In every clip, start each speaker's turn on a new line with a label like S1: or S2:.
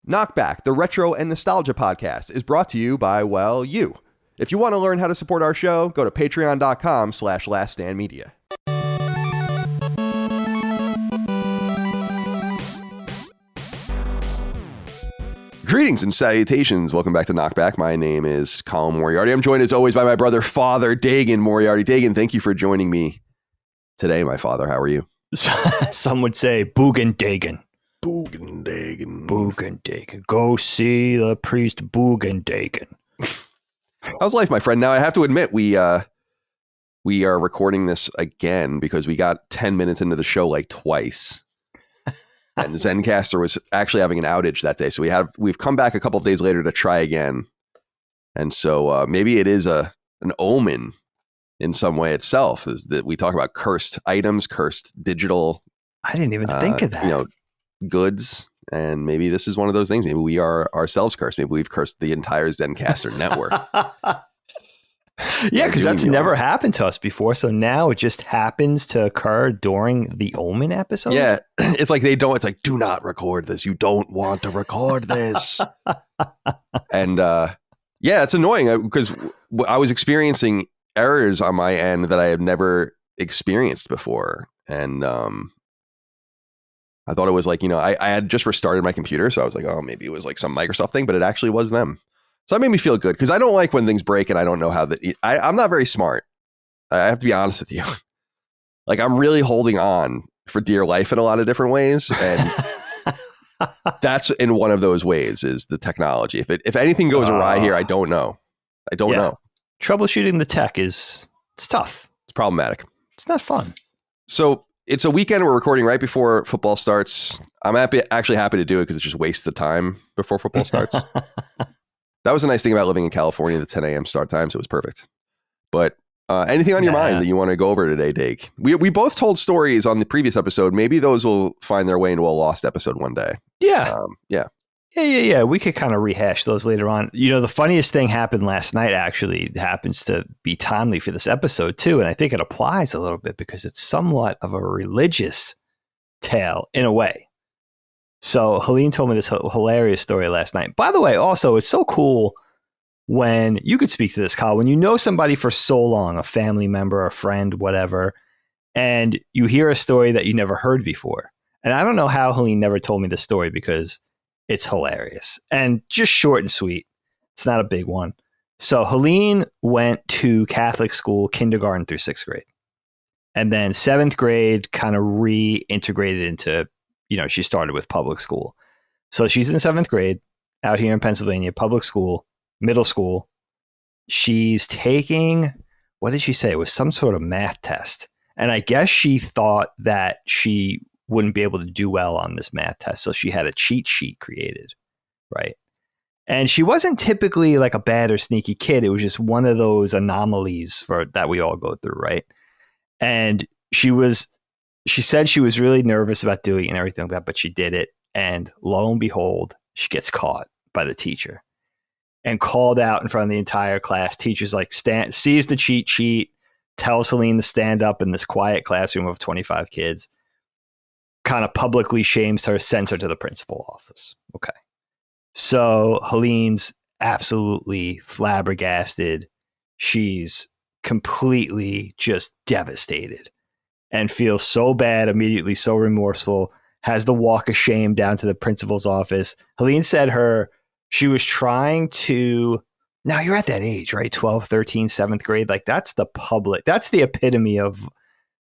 S1: KnockBack, the retro and nostalgia podcast, is brought to you by, well, you. If you want to learn how to support our show, go to patreon.com/laststandmedia. Greetings and salutations. Welcome back to KnockBack. My name is Colin Moriarty. I'm joined as always by my brother, Father Dagan Moriarty. Dagan, thank you for joining me today, my father. How are you?
S2: Some would say Boogan Dagan.
S1: Boogan Dagan.
S2: Boogan Dagan. Go see the priest Boogan Dagan.
S1: How's life, my friend? Now, I have to admit, we are recording this again because we got 10 minutes into the show like twice. And Zencastr was actually having an outage that day. So we've come back a couple of days later to try again. And so maybe it is an omen in some way itself, is that we talk about cursed items, cursed digital.
S2: I didn't even think of that.
S1: Goods. And maybe this is one of those things. Maybe we are ourselves cursed. Maybe we've cursed the entire Zencastr network.
S2: Yeah, because that's never happened to us before. So now it just happens to occur during the Omen episode.
S1: Yeah, it's like it's like, do not record this. You don't want to record this. And yeah, it's annoying because I was experiencing errors on my end that I have never experienced before. And I thought it was like, I had just restarted my computer. So I was like, oh, maybe it was like some Microsoft thing, but it actually was them. So that made me feel good because I don't like when things break and I don't know how I'm not very smart. I have to be honest with you. Like, I'm really holding on for dear life in a lot of different ways. And that's in one of those ways is the technology. If anything goes awry here, I don't know. I don't know.
S2: Troubleshooting the tech it's tough.
S1: It's problematic.
S2: It's not fun.
S1: So it's a weekend. We're recording right before football starts. I'm actually happy to do it because it just wastes the time before football starts. That was the nice thing about living in California, the 10 a.m. start time, so it was perfect. But anything on your mind that you want to go over today, Dake? We both told stories on the previous episode. Maybe those will find their way into a lost episode one day.
S2: Yeah. Yeah. We could kind of rehash those later on. The funniest thing happened last night, actually. It happens to be timely for this episode, too. And I think it applies a little bit because it's somewhat of a religious tale in a way. So Helene told me this hilarious story last night. By the way, also, it's so cool when you could speak to this, Kyle, when you know somebody for so long, a family member, a friend, whatever, and you hear a story that you never heard before. And I don't know how Helene never told me this story because it's hilarious and just short and sweet. It's not a big one. So Helene went to Catholic school, kindergarten through 6th grade. And then 7th grade kind of reintegrated into she started with public school. So she's in 7th grade out here in Pennsylvania, public school, middle school. She's taking, what did she say? It was some sort of math test. And I guess she thought that she wouldn't be able to do well on this math test. So she had a cheat sheet created, right? And she wasn't typically like a bad or sneaky kid. It was just one of those anomalies that we all go through, right? And she said she was really nervous about doing it and everything like that, but she did it. And lo and behold, she gets caught by the teacher and called out in front of the entire class. Teacher's like, sees the cheat sheet, tells Helene to stand up in this quiet classroom of 25 kids, kind of publicly shames her, sends her to the principal office. Okay. So Helene's absolutely flabbergasted. She's completely just devastated. And feels so bad, immediately so remorseful, has the walk of shame down to the principal's office. Helene said she was trying to, now you're at that age, right? 12, 13, 7th grade. Like that's the epitome of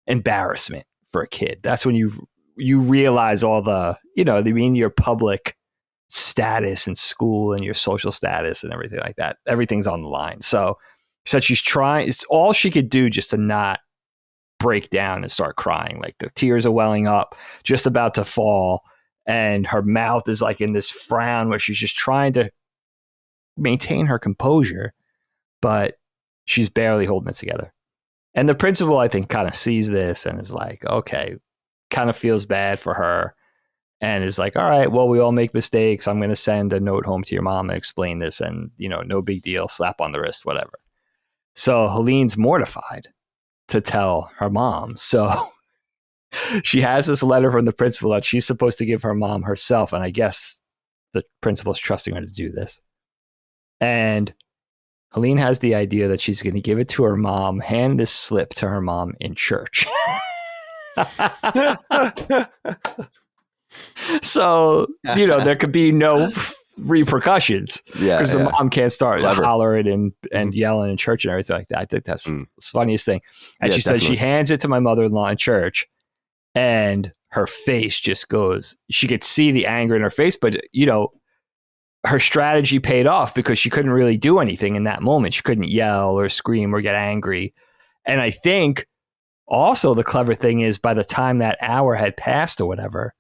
S2: embarrassment for a kid. That's when you realize all the, your public status in school and your social status and everything like that. Everything's on the line. So she said she's trying, it's all she could do just to not break down and start crying. Like the tears are welling up, just about to fall, and her mouth is like in this frown where she's just trying to maintain her composure, but she's barely holding it together. And the principal, I think, kind of sees this and is like, okay, kind of feels bad for her and is like, all right, well, we all make mistakes. I'm going to send a note home to your mom and explain this, and no big deal, slap on the wrist, whatever. So Helene's mortified to tell her mom. So she has this letter from the principal that she's supposed to give her mom herself. And I guess the principal's trusting her to do this. And Helene has the idea that she's going to give it to her mom, hand this slip to her mom in church. So, there could be no repercussions because the mom can't start hollering and yelling in church and everything like that. I think that's the funniest thing. And she says she hands it to my mother-in-law in church, and her face just goes, she could see the anger in her face, but her strategy paid off because she couldn't really do anything in that moment. She couldn't yell or scream or get angry. And I think also the clever thing is by the time that hour had passed or whatever,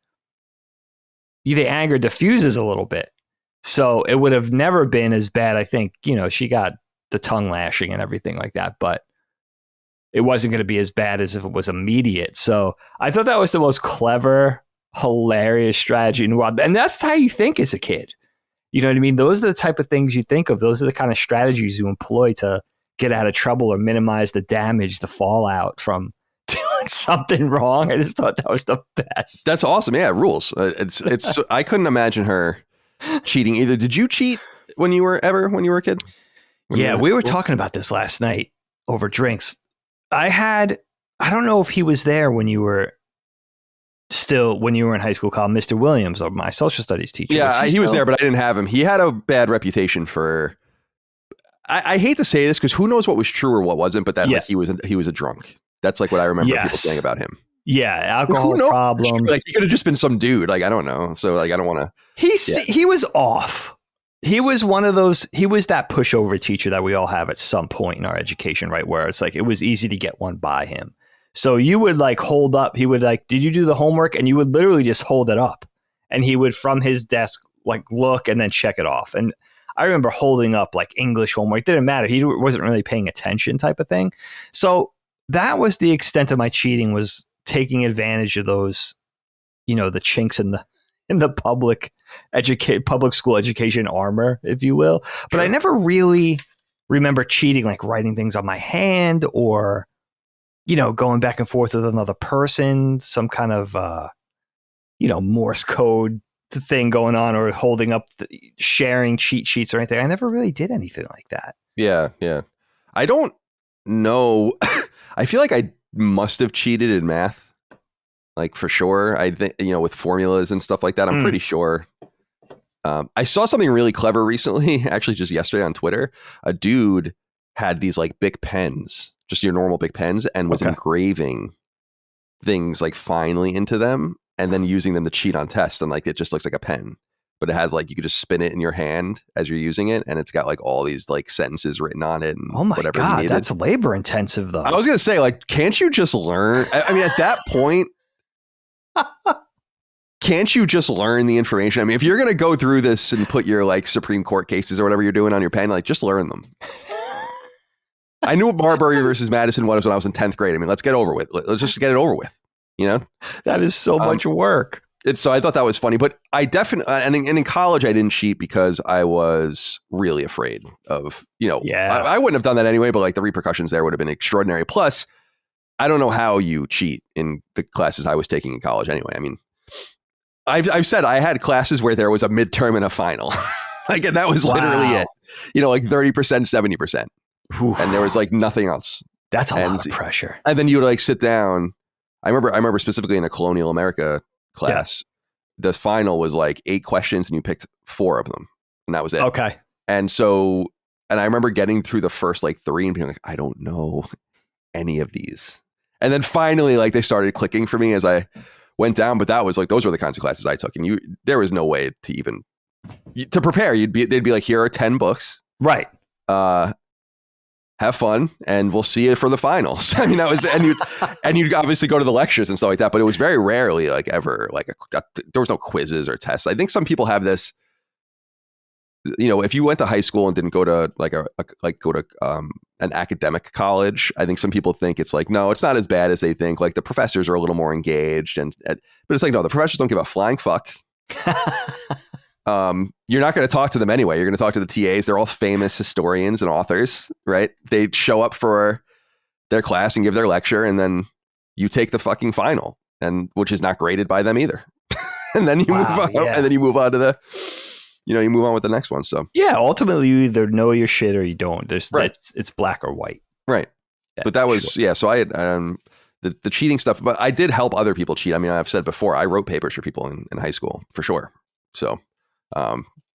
S2: the anger diffuses a little bit. So it would have never been as bad. I think, she got the tongue lashing and everything like that, but it wasn't going to be as bad as if it was immediate. So I thought that was the most clever, hilarious strategy in the world. And that's how you think as a kid. You know what I mean? Those are the type of things you think of. Those are the kind of strategies you employ to get out of trouble or minimize the damage, the fallout from doing something wrong. I just thought that was the best.
S1: That's awesome. Yeah, rules. It's. I couldn't imagine her cheating either. Did you cheat when you were a kid?
S2: We were talking about this last night over drinks. I don't know if he was there when you were in high school, called Mr. Williams, or my social studies teacher.
S1: Yeah, he was there, but I didn't have him. He had a bad reputation for, I hate to say this because who knows what was true or what wasn't, but that like, he was a drunk. That's like what I remember people saying about him.
S2: Yeah, alcohol problem.
S1: Like he could have just been some dude. Like I don't know. So like I don't want to.
S2: He was off. He was one of those. He was that pushover teacher that we all have at some point in our education, right? Where it's like it was easy to get one by him. So you would like hold up. He would like, did you do the homework? And you would literally just hold it up, and he would from his desk like look and then check it off. And I remember holding up like English homework. It didn't matter. He wasn't really paying attention, type of thing. So that was the extent of my cheating, was taking advantage of those, the chinks in the public school education armor, if you will. But I never really remember cheating, like writing things on my hand or, going back and forth with another person, some kind of, Morse code thing going on, or holding up, sharing cheat sheets or anything. I never really did anything like that.
S1: Yeah. Yeah. I don't know. I feel like I must have cheated in math. Like for sure. I think, with formulas and stuff like that, I'm pretty sure. I saw something really clever recently, actually just yesterday on Twitter. A dude had these like Bic pens, just your normal Bic pens, and was engraving things like finely into them and then using them to cheat on tests. And like, it just looks like a pen, but it has like, you could just spin it in your hand as you're using it. And it's got like all these like sentences written on it. And
S2: oh my God, that's labor intensive though.
S1: I was going to say, like, can't you just learn? I mean, at that point, can't you just learn the information? I mean, if you're going to go through this and put your like Supreme Court cases or whatever you're doing on your pen, like just learn them. I knew what Marbury versus Madison was when I was in 10th grade. I mean, let's get over with. Let's just get it over with.
S2: That is so much work.
S1: So I thought that was funny, but I definitely, and in college, I didn't cheat because I was really afraid of, I wouldn't have done that anyway, but like the repercussions there would have been extraordinary. Plus, I don't know how you cheat in the classes I was taking in college anyway. I mean, I've said I had classes where there was a midterm and a final. Like, and that was literally it. Like 30%, 70%. Oof. And there was like nothing else.
S2: That's a lot of pressure.
S1: And then you would like sit down. I remember specifically in a colonial America class, the final was like 8 questions and you picked 4 of them. And that was it.
S2: Okay.
S1: And I remember getting through the first like 3 and being like, I don't know any of these. And then finally, like they started clicking for me as I went down. But that was like, those were the kinds of classes I took. And there was no way to even to prepare. They'd be like, here are 10 books.
S2: Right.
S1: Have fun, and we'll see you for the finals. I mean, that was, and you'd obviously go to the lectures and stuff like that, but it was very rarely like ever like there was no quizzes or tests. I think some people have this, if you went to high school and didn't go to an academic college, I think some people think it's like, no, it's not as bad as they think. Like the professors are a little more engaged, but it's like, no, the professors don't give a flying fuck. You're not going to talk to them anyway. You're going to talk to the TAs. They're all famous historians and authors, right? They show up for their class and give their lecture, and then you take the fucking final, and which is not graded by them either. And then you move on, and then you move on to you move on with the next one. So
S2: yeah, ultimately you either know your shit or you don't.
S1: Right.
S2: It's black or white.
S1: Right.
S2: Yeah,
S1: but that was,
S2: sure.
S1: So I had the cheating stuff, but I did help other people cheat. I mean, I've said before, I wrote papers for people in high school for sure. So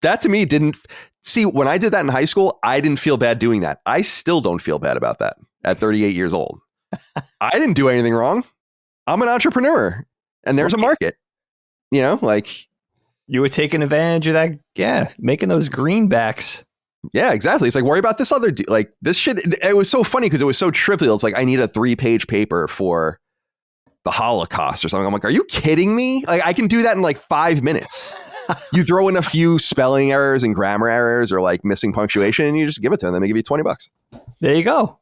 S1: that to me didn't see when I did that in high school, I didn't feel bad doing that. I still don't feel bad about that at 38 years old. I didn't do anything wrong. I'm an entrepreneur and there's a market, like
S2: you were taking advantage of that. Yeah. Making those greenbacks.
S1: Yeah, exactly. It's like, worry about this other, like this shit. It was so funny because it was so trivial. It's like, I need a 3-page paper for the Holocaust or something. I'm like, are you kidding me? Like, I can do that in like 5 minutes. You throw in a few spelling errors and grammar errors or like missing punctuation and you just give it to them. Then they give you $20.
S2: There you go.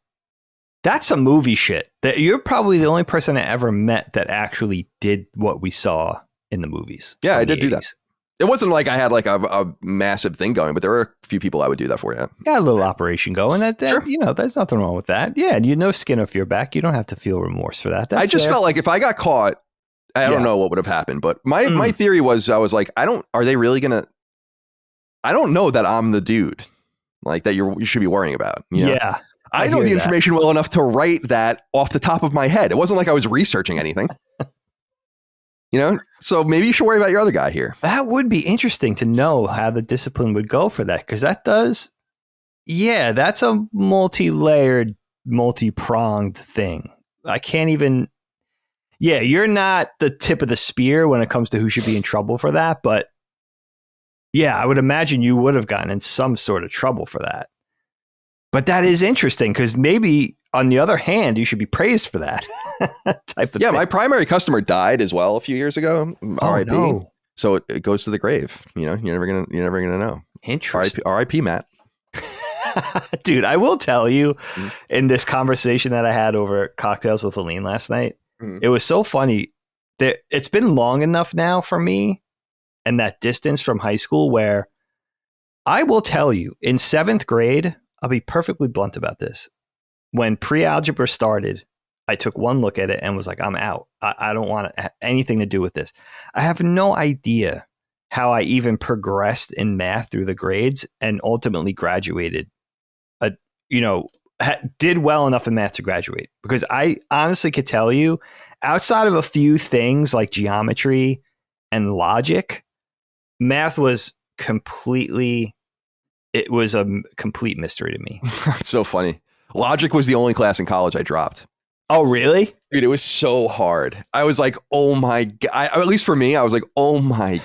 S2: That's some movie shit. That you're probably the only person I ever met that actually did what we saw in the movies.
S1: Yeah, I did do that. It wasn't like I had like a massive thing going, but there were a few people I would do that for. Yeah,
S2: got a little operation going.
S1: Sure.
S2: There's nothing wrong with that. Yeah, and no skin off your back. You don't have to feel remorse for that.
S1: I just felt like if I got caught, I don't know what would have happened. But my theory was, I was like, are they really gonna? I don't know that I'm the dude like that you should be worrying about.
S2: Yeah,
S1: I know the information well enough to write that off the top of my head. It wasn't like I was researching anything. So maybe you should worry about your other guy here.
S2: That would be interesting to know how the discipline would go for that. Because that's a multi-layered, multi-pronged thing. I can't even, you're not the tip of the spear when it comes to who should be in trouble for that. But yeah, I would imagine you would have gotten in some sort of trouble for that. But that is interesting because maybe on the other hand, you should be praised for that type of thing.
S1: Yeah, my primary customer died as well a few years ago. R.I.P.
S2: No.
S1: So it goes to the grave. You're never gonna know.
S2: Interesting.
S1: R.I.P. Matt.
S2: Dude, I will tell you, in this conversation that I had over cocktails with Aline last night, it was so funny that it's been long enough now for me and that distance from high school where I will tell you in 7th grade, I'll be perfectly blunt about this. When pre-algebra started, I took one look at it and was like, I'm out. I don't want anything to do with this. I have no idea how I even progressed in math through the grades and ultimately graduated, did well enough in math to graduate. Because I honestly could tell you, outside of a few things like geometry and logic, math was it was a complete mystery to me.
S1: It's so funny. Logic was the only class in college I dropped.
S2: Oh, really?
S1: Dude, it was so hard. I was like, oh my God. At least for me, I was like, oh my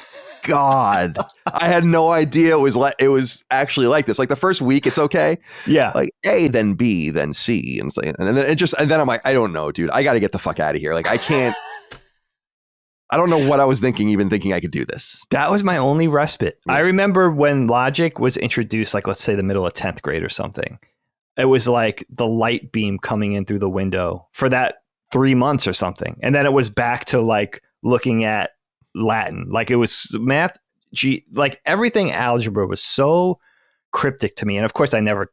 S1: God. I had no idea it was actually like this. Like the first week, it's okay.
S2: Yeah.
S1: Like A, then B, then C. And then I'm like, I don't know, dude. I got to get the fuck out of here. Like I can't. I don't know what I was thinking, even thinking I could do this.
S2: That was my only respite. Yeah. I remember when logic was introduced, like let's say the middle of 10th grade or something. It was like the light beam coming in through the window for that 3 months or something. And then it was back to like looking at Latin. Like it was math, like everything algebra was so cryptic to me. And of course I never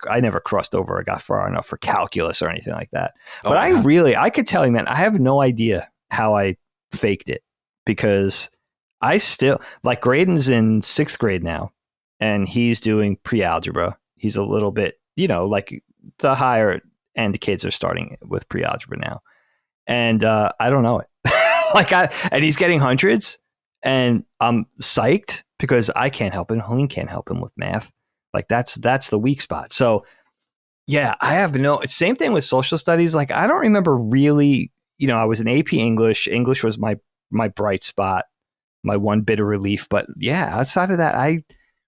S2: crossed over or got far enough for calculus or anything like that. But I could tell you, man, I have no idea how I faked it. Because I still, like Graydon's in 6th grade now, and he's doing pre-algebra. He's a little bit, like the higher end kids are starting with pre-algebra now. And I don't know it. And he's getting hundreds, and I'm psyched because I can't help him. Helene can't help him with math. Like that's the weak spot. So yeah, I have same thing with social studies. Like I don't remember really, I was in AP English. English was my bright spot, my one bit of relief. But yeah, outside of that, I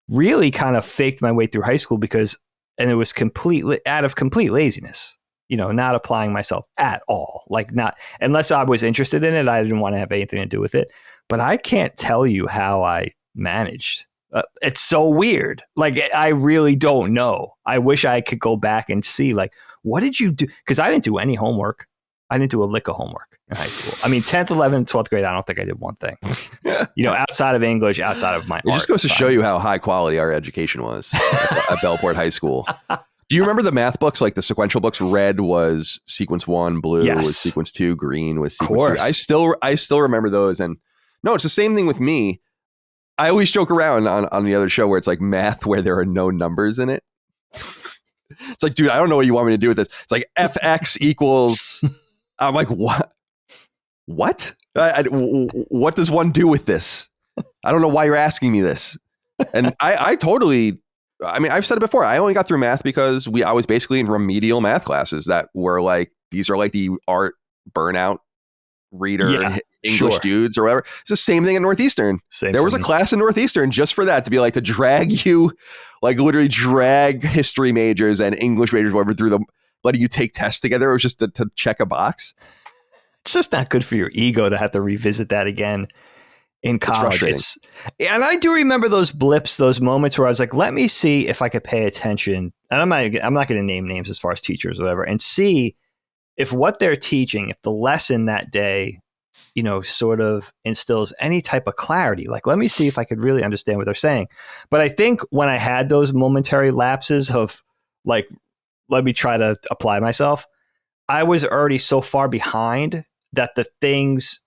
S2: really kind of faked my way through high school and it was completely out of complete laziness, not applying myself at all. Like not, unless I was interested in it, I didn't want to have anything to do with it. But I can't tell you how I managed. It's so weird. Like, I really don't know. I wish I could go back and see, like, what did you do? Because I didn't do any homework. I didn't do a lick of homework in high school. I mean, 10th, 11th, 12th grade, I don't think I did one thing. Outside of English, outside of my art.
S1: It just goes to show you how high quality our education was at Bellport High School. Do you remember the math books, like the sequential books? Red was sequence 1, blue was sequence 2, green was sequence 3. I still remember those. And no, it's the same thing with me. I always joke around on the other show where it's like math where there are no numbers in it. It's like, dude, I don't know what you want me to do with this. It's like fx equals. I'm like, what? What? What does one do with this? I don't know why you're asking me this. And I totally, I mean, I've said it before. I only got through math because I was basically in remedial math classes that were like, these are like the art burnout reader English dudes or whatever. It's the same thing at Northeastern. There was a class in Northeastern just for that, to be like, to drag you, like literally drag history majors and English majors, whatever, through the letting you take tests together. It was just to check a box.
S2: It's just not good for your ego to have to revisit that again in college. And I do remember those blips, those moments where I was like, let me see if I could pay attention. And I'm not going to name names as far as teachers or whatever, and see if what they're teaching, if the lesson that day, you know, sort of instills any type of clarity. Like, let me see if I could really understand what they're saying. But I think when I had those momentary lapses of like, let me try to apply myself, I was already so far behind that the things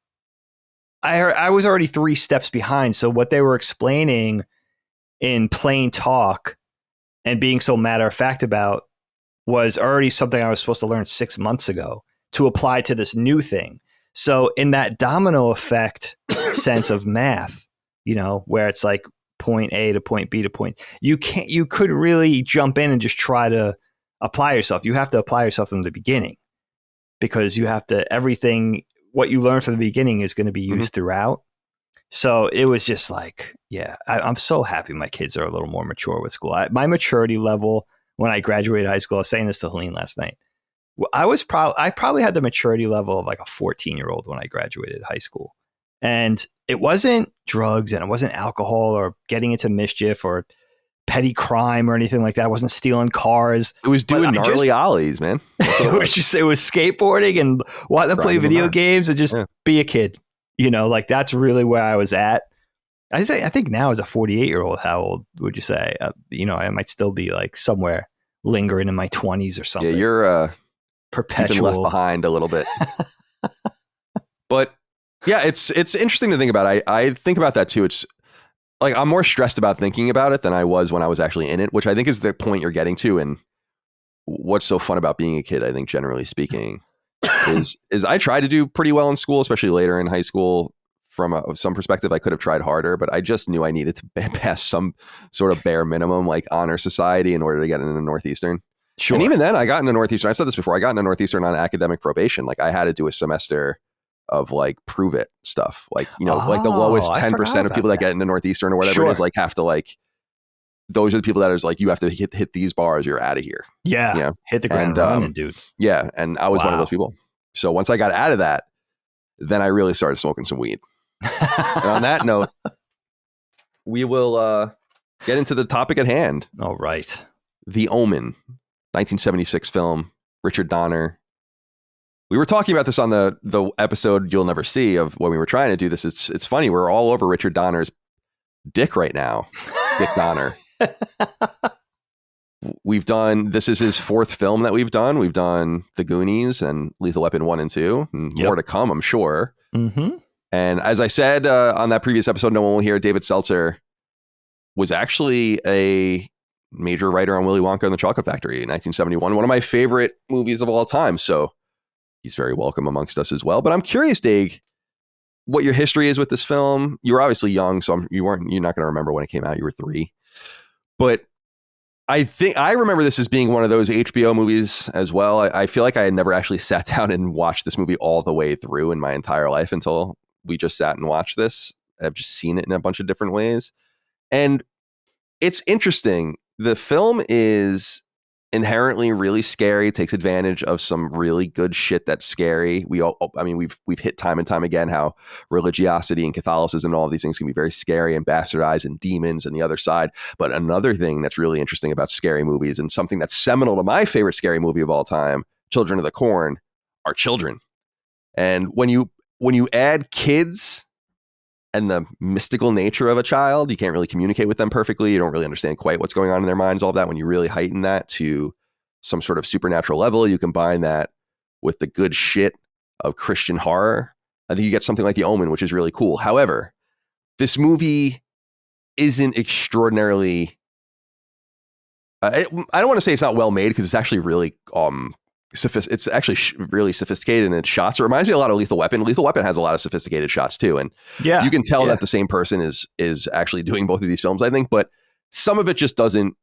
S2: I was already 3 steps behind. So what they were explaining in plain talk and being so matter of fact about was already something I was supposed to learn 6 months ago to apply to this new thing. So in that domino effect sense of math, you know, where it's like point A to point B to point, you couldn't really jump in and just try to apply yourself. You have to apply yourself from the beginning, because you have to, everything, what you learn from the beginning is going to be used throughout. So it was just like, yeah, I'm so happy my kids are a little more mature with school. My maturity level when I graduated high school, I was saying this to Helene last night, I probably had the maturity level of like a 14-year-old when I graduated high school. And it wasn't drugs and it wasn't alcohol or getting into mischief or petty crime or anything like that. I wasn't stealing cars.
S1: It was doing gnarly ollies, man.
S2: It was skateboarding and wanting to play video games and just be a kid. You know, like that's really where I was at. I think now as a 48-year-old, how old would you say? You know, I might still be like somewhere lingering in my 20s or something.
S1: Yeah, you're
S2: perpetual.
S1: You've been left behind a little bit. But yeah, it's interesting to think about. I think about that too. It's like I'm more stressed about thinking about it than I was when I was actually in it, which I think is the point you're getting to. And what's so fun about being a kid, I think, generally speaking, is I tried to do pretty well in school, especially later in high school. From some perspective, I could have tried harder, but I just knew I needed to pass some sort of bare minimum, like honor society, in order to get into Northeastern. Sure. And even then, I got into Northeastern. I said this before. I got into Northeastern on academic probation. Like I had to do a semester of like prove it stuff. Like, you know, like the lowest 10% of people that get into Northeastern or whatever it is, like have to like, those are the people that is like, you have to hit these bars, you're out of here.
S2: Yeah.
S1: You know?
S2: Hit the ground running, dude.
S1: Yeah. And I was one of those people. So once I got out of that, then I really started smoking some weed. And on that note, we will get into the topic at hand.
S2: All right.
S1: The Omen, 1976 film, Richard Donner. We were talking about this on the episode you'll never see of when we were trying to do this. It's funny. We're all over Richard Donner's dick right now. Dick Donner. This is his 4th film that we've done. We've done The Goonies and Lethal Weapon 1 and 2. And more to come, I'm sure.
S2: Mm-hmm.
S1: And as I said on that previous episode, no one will hear, David Seltzer was actually a major writer on Willy Wonka and the Chocolate Factory in 1971. One of my favorite movies of all time. So he's very welcome amongst us as well. But I'm curious, Dig, what your history is with this film. You were obviously young, so you're not going to remember when it came out. You were 3. But I think I remember this as being one of those HBO movies as well. I feel like I had never actually sat down and watched this movie all the way through in my entire life until we just sat and watched this. I've just seen it in a bunch of different ways. And it's interesting. The film is inherently really scary. It takes advantage of some really good shit that's scary. We've hit time and time again how religiosity and Catholicism and all of these things can be very scary and bastardized, and demons and the other side. But another thing that's really interesting about scary movies, and something that's seminal to my favorite scary movie of all time, Children of the Corn, are children. And when you add kids and the mystical nature of a child, you can't really communicate with them perfectly. You don't really understand quite what's going on in their minds, all of that. When you really heighten that to some sort of supernatural level, you combine that with the good shit of Christian horror, I think you get something like The Omen, which is really cool. However, this movie isn't extraordinarily. I don't want to say it's not well made because it's actually really it's actually really sophisticated in its shots. It reminds me a lot of Lethal Weapon. Lethal Weapon has a lot of sophisticated shots too, and you can tell that the same person is actually doing both of these films, I think. But some of it just doesn't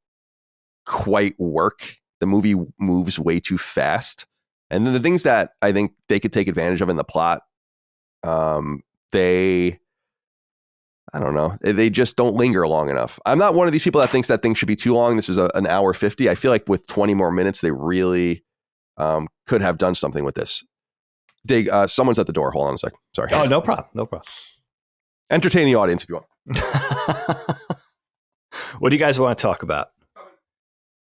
S1: quite work. The movie moves way too fast, and then the things that I think they could take advantage of in the plot, I don't know. They just don't linger long enough. I'm not one of these people that thinks that thing should be too long. This is an hour 50. I feel like with 20 more minutes, they really could have done something with this. Dig, someone's at the door. Hold on a sec. Sorry.
S2: Oh, no problem. No problem.
S1: Entertain the audience if you want.
S2: What do you guys want to talk about?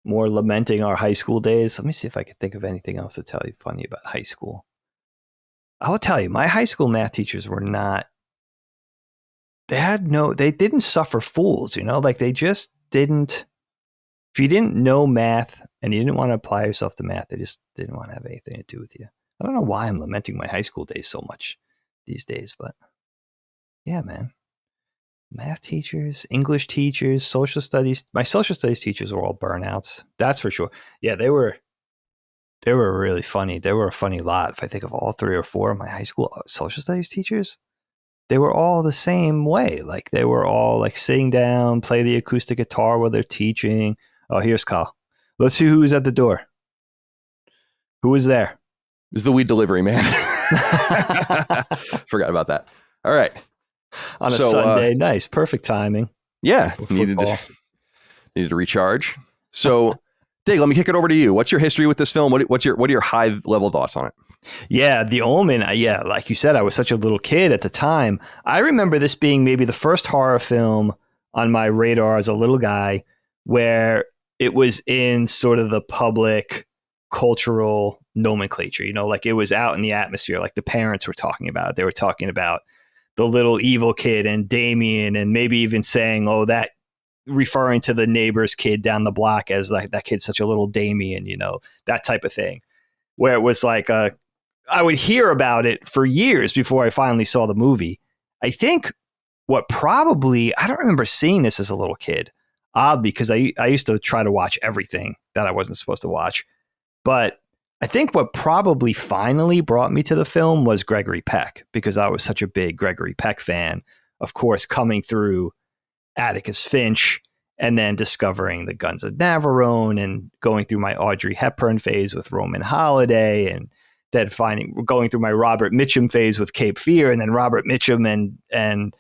S2: More lamenting our high school days? Let me see if I can think of anything else to tell you funny about high school. I will tell you, my high school math teachers were not, they didn't suffer fools, like they just didn't, if you didn't know math and you didn't want to apply yourself to math, they just didn't want to have anything to do with you. I don't know why I'm lamenting my high school days so much these days, but yeah, man. Math teachers, English teachers, social studies. My social studies teachers were all burnouts. That's for sure. Yeah, they were really funny. They were a funny lot. If I think of all 3 or 4 of my high school social studies teachers, they were all the same way. Like they were all like sitting down, play the acoustic guitar while they're teaching. Oh, here's Kyle. Let's see who's at the door. Who was there?
S1: It was the weed delivery man. Forgot about that. All right.
S2: On a Sunday. Nice. Perfect timing.
S1: Yeah. Needed to recharge. So Dig, let me kick it over to you. What's your history with this film? What are your high level thoughts on it?
S2: Yeah, The Omen. Yeah, like you said, I was such a little kid at the time. I remember this being maybe the first horror film on my radar as a little guy where it was in sort of the public cultural nomenclature, like it was out in the atmosphere, like the parents were talking about it. They were talking about the little evil kid and Damien, and maybe even saying, oh, that, referring to the neighbor's kid down the block as like that kid's such a little Damien, that type of thing, where it was like I would hear about it for years before I finally saw the movie. I think I don't remember seeing this as a little kid, oddly, because I used to try to watch everything that I wasn't supposed to watch. But I think what probably finally brought me to the film was Gregory Peck, because I was such a big Gregory Peck fan, of course, coming through Atticus Finch and then discovering the Guns of Navarone and going through my Audrey Hepburn phase with Roman Holiday, and then going through my Robert Mitchum phase with Cape Fear, and then Robert Mitchum and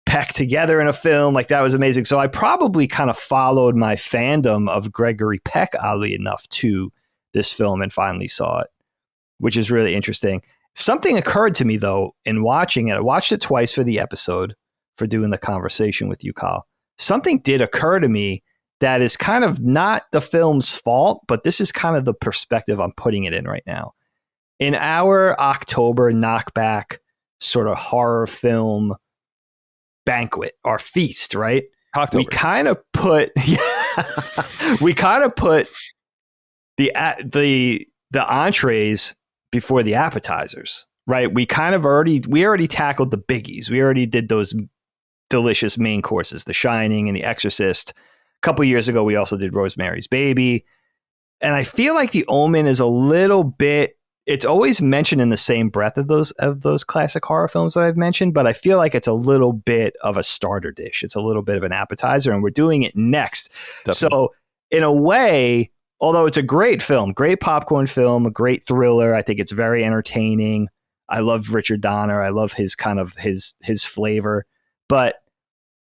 S2: Peck together in a film. Like that was amazing. So I probably kind of followed my fandom of Gregory Peck, oddly enough, to this film and finally saw it, which is really interesting. Something occurred to me though in watching it. I watched it twice for the episode, for doing the conversation with you, Kyle. Something did occur to me that is kind of not the film's fault, but this is kind of the perspective I'm putting it in right now. In our October KnockBack sort of horror film banquet, our feast, right?
S1: October.
S2: We kind of put the entrees before the appetizers, right? We already tackled the biggies. We already did those delicious main courses, The Shining and The Exorcist. A couple years ago, we also did Rosemary's Baby. And I feel like The Omen is a little bit, it's always mentioned in the same breath of those classic horror films that I've mentioned, but I feel like it's a little bit of a starter dish. It's a little bit of an appetizer, and we're doing it next. Definitely. So in a way, although it's a great film, great popcorn film, a great thriller, I think it's very entertaining. I love Richard Donner. I love his kind of his flavor, but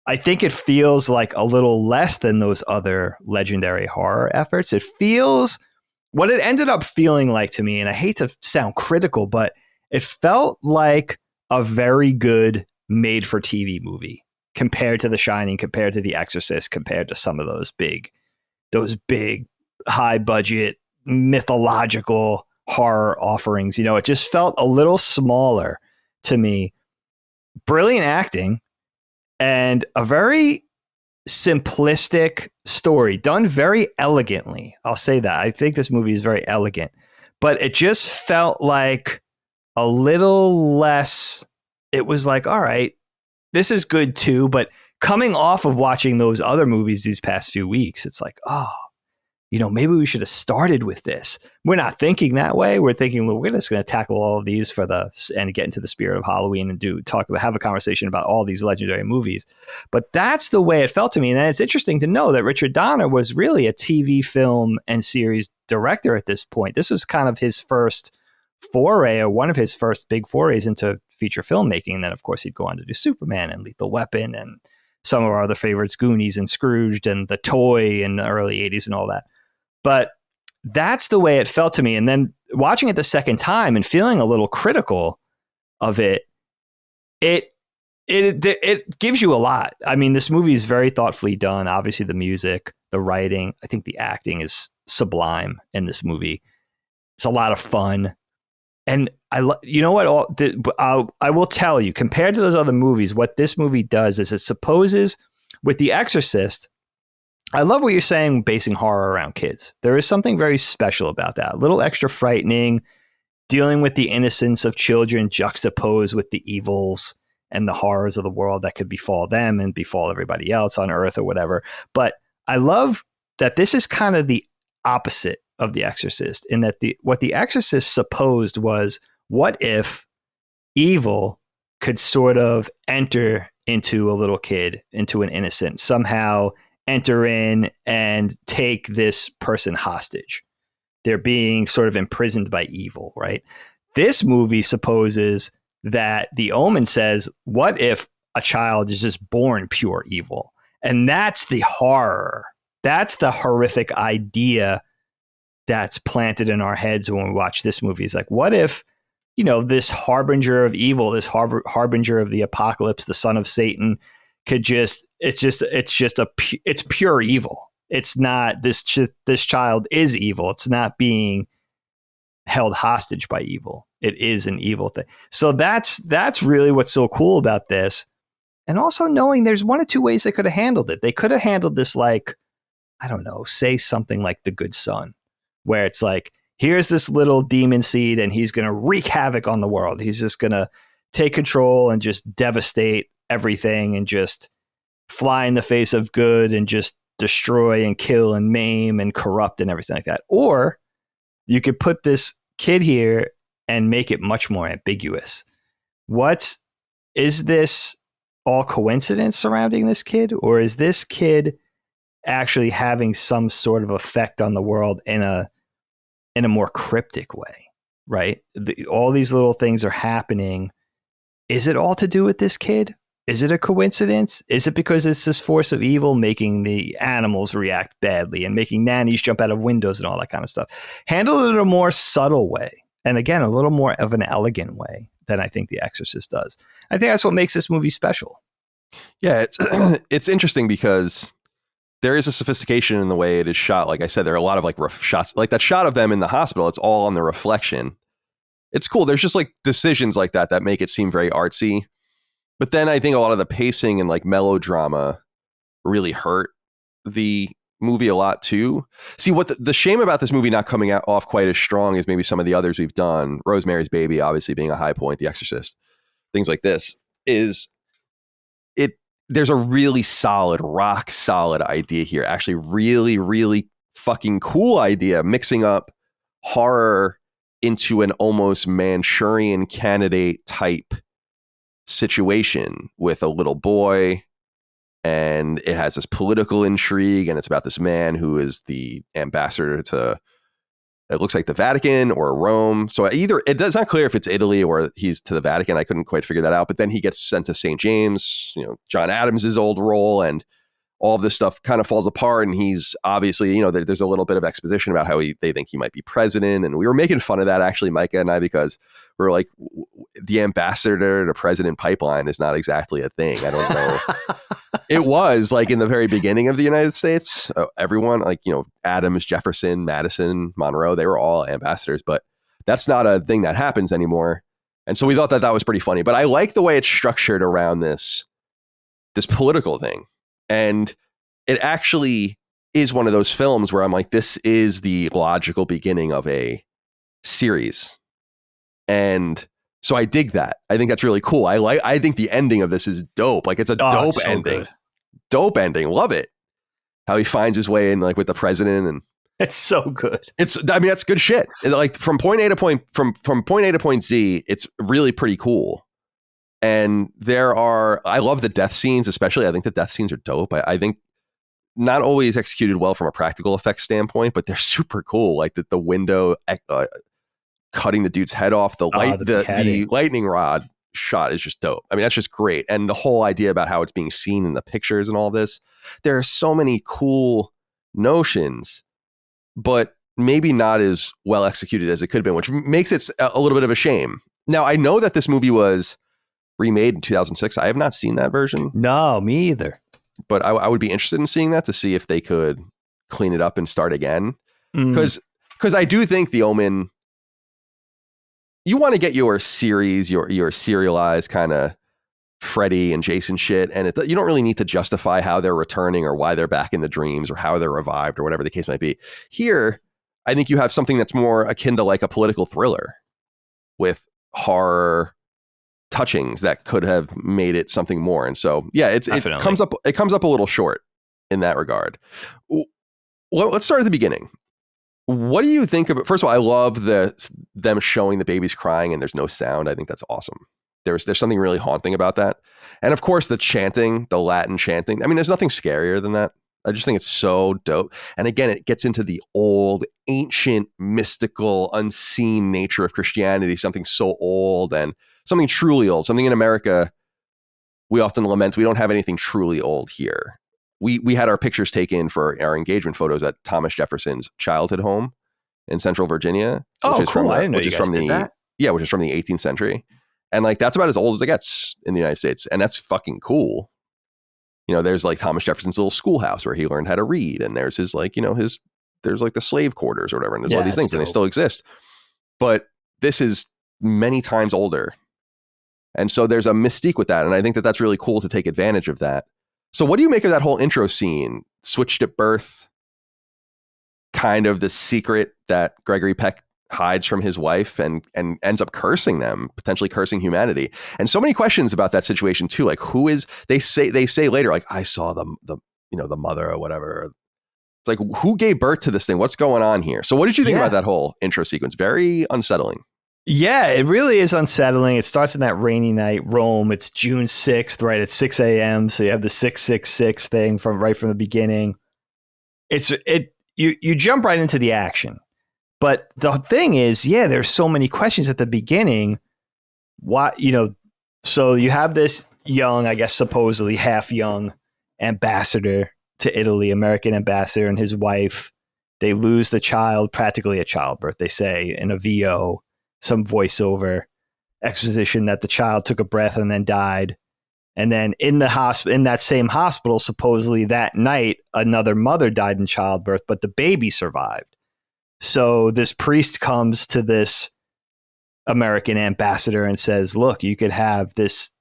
S2: I think it feels like a little less than those other legendary horror efforts. It feels, what it ended up feeling like to me, and I hate to sound critical, but it felt like a very good made-for-TV movie compared to The Shining, compared to The Exorcist, compared to some of those big high-budget mythological horror offerings. It just felt a little smaller to me. Brilliant acting and a very simplistic story done very elegantly. I'll say that. I think this movie is very elegant, but it just felt like a little less. It was like, all right, this is good too, but coming off of watching those other movies these past few weeks, it's like, maybe we should have started with this. We're not thinking that way. We're thinking, well, we're just going to tackle all of these and get into the spirit of Halloween and have a conversation about all these legendary movies. But that's the way it felt to me. And then it's interesting to know that Richard Donner was really a TV, film, and series director at this point. This was kind of his first foray, or one of his first big forays into feature filmmaking. And then, of course, he'd go on to do Superman and Lethal Weapon and some of our other favorites, Goonies and Scrooged and The Toy in the early 80s and all that. But that's the way it felt to me. And then watching it the second time and feeling a little critical of it, it gives you a lot. I mean, this movie is very thoughtfully done. Obviously, the music, the writing, I think the acting is sublime in this movie. It's a lot of fun. And I will tell you, compared to those other movies, what this movie does is it supposes with The Exorcist, I love what you're saying, basing horror around kids. There is something very special about that. A little extra frightening, dealing with the innocence of children juxtaposed with the evils and the horrors of the world that could befall them and befall everybody else on Earth or whatever. But I love that this is kind of the opposite of The Exorcist, in that what The Exorcist supposed was, what if evil could sort of enter into a little kid, into an innocent, somehow enter in and take this person hostage. They're being sort of imprisoned by evil, right? This movie supposes that the Omen says, what if a child is just born pure evil? And that's the horror. That's the horrific idea that's planted in our heads when we watch this movie. It's like, what if, this harbinger of evil, this harbinger of the apocalypse, the son of Satan, it's pure evil. It's not this child is evil. It's not being held hostage by evil. It is an evil thing. So that's really what's so cool about this. And also knowing there's one or two ways they could have handled it. They could have handled this like, I don't know, say something like The Good Son, where it's like, here's this little demon seed and he's going to wreak havoc on the world. He's just going to take control and just devastate everything and just fly in the face of good and just destroy and kill and maim and corrupt and everything like that. Or you could put this kid here and make it much more ambiguous. Is this all coincidence surrounding this kid, or is this kid actually having some sort of effect on the world in a more cryptic way, right? All these little things are happening. Is it all to do with this kid? Is it a coincidence? Is it because it's this force of evil making the animals react badly and making nannies jump out of windows and all that kind of stuff? Handle it in a more subtle way. And again, a little more of an elegant way than I think The Exorcist does. I think that's what makes this movie special.
S1: Yeah, it's interesting because there is a sophistication in the way it is shot. Like I said, there are a lot of like rough shots, like that shot of them in the hospital. It's all on the reflection. It's cool. There's just like decisions like that make it seem very artsy. But then I think a lot of the pacing and like melodrama really hurt the movie a lot too. See, what the shame about this movie not coming off quite as strong as maybe some of the others we've done, Rosemary's Baby obviously being a high point, The Exorcist, things like this, is there's a really solid, rock solid idea here. Actually, really, really fucking cool idea, mixing up horror into an almost Manchurian Candidate type situation with a little boy, and it has this political intrigue, and it's about this man who is the ambassador to, it looks like the Vatican or Rome. So it's not clear if it's Italy or he's to the Vatican. I couldn't quite figure that out. But then he gets sent to St. James, John Adams' old role, and all of this stuff kind of falls apart. And he's obviously, there's a little bit of exposition about how they think he might be president. And we were making fun of that, actually, Micah and I, because we're like, the ambassador to president pipeline is not exactly a thing. I don't know. It was like in the very beginning of the United States, everyone like, Adams, Jefferson, Madison, Monroe, they were all ambassadors, but that's not a thing that happens anymore. And so we thought that was pretty funny, but I like the way it's structured around this political thing. And it actually is one of those films where I'm like, this is the logical beginning of a series. And so I dig that. I think that's really cool. I think the ending of this is dope. Like it's a dope ending. Good. dope ending. Love it. How he finds his way in like with the president, and
S2: It's so good.
S1: that's good shit. Like from point A to point Z, it's really pretty cool. And I love the death scenes, especially. I think the death scenes are dope. I think not always executed well from a practical effects standpoint, but they're super cool. Like the window cutting the dude's head off, the lightning rod shot is just dope. I mean, that's just great. And the whole idea about how it's being seen in the pictures and all this, there are so many cool notions, but maybe not as well executed as it could have been, which makes it a little bit of a shame. Now, I know that this movie was remade in 2006. I have not seen that version.
S2: No, me either.
S1: But I would be interested in seeing that to see if they could clean it up and start again. Because I do think the Omen, you want to get your series, your serialized kind of Freddy and Jason shit, and you don't really need to justify how they're returning or why they're back in the dreams or how they're revived or whatever the case might be. Here, I think you have something that's more akin to like a political thriller with horror touchings that could have made it something more. And so, yeah, it comes up a little short in that regard. Well, let's start at the beginning. What do you think about, first of all, I love them showing the babies crying and there's no sound. I think that's awesome. There's something really haunting about that. And of course the chanting, the Latin chanting. I mean, there's nothing scarier than that. I just think it's so dope. And again, it gets into the old, ancient, mystical, unseen nature of Christianity, something so old and something truly old, something in America we often lament. We don't have anything truly old here. We had our pictures taken for our engagement photos at Thomas Jefferson's childhood home in Central Virginia.
S2: Which is from the
S1: 18th century. And like, that's about as old as it gets in the United States. And that's fucking cool. You know, there's like Thomas Jefferson's little schoolhouse where he learned how to read. And there's his like, there's like the slave quarters or whatever. And there's all these things and they still exist. But this is many times older. And so there's a mystique with that. And I think that that's really cool to take advantage of that. So what do you make of that whole intro scene? Switched at birth, kind of the secret that Gregory Peck hides from his wife and ends up cursing them, potentially cursing humanity. And so many questions about that situation too. Like they say later, like, I saw the mother or whatever. It's like, who gave birth to this thing? What's going on here? So what did you think about that whole intro sequence? Very unsettling.
S2: Yeah, it really is unsettling. It starts in that rainy night, Rome. It's June 6th, right? It's 6 a.m. So you have the 666 thing from the beginning. You jump right into the action. But the thing is, there's so many questions at the beginning. Why, so you have this young, I guess supposedly half young ambassador to Italy, American ambassador, and his wife. They lose the child, practically at childbirth, they say, in a VO. Some voiceover exposition that the child took a breath and then died. And then in that same hospital, supposedly that night, another mother died in childbirth, but the baby survived. So this priest comes to this American ambassador and says, look, you could have this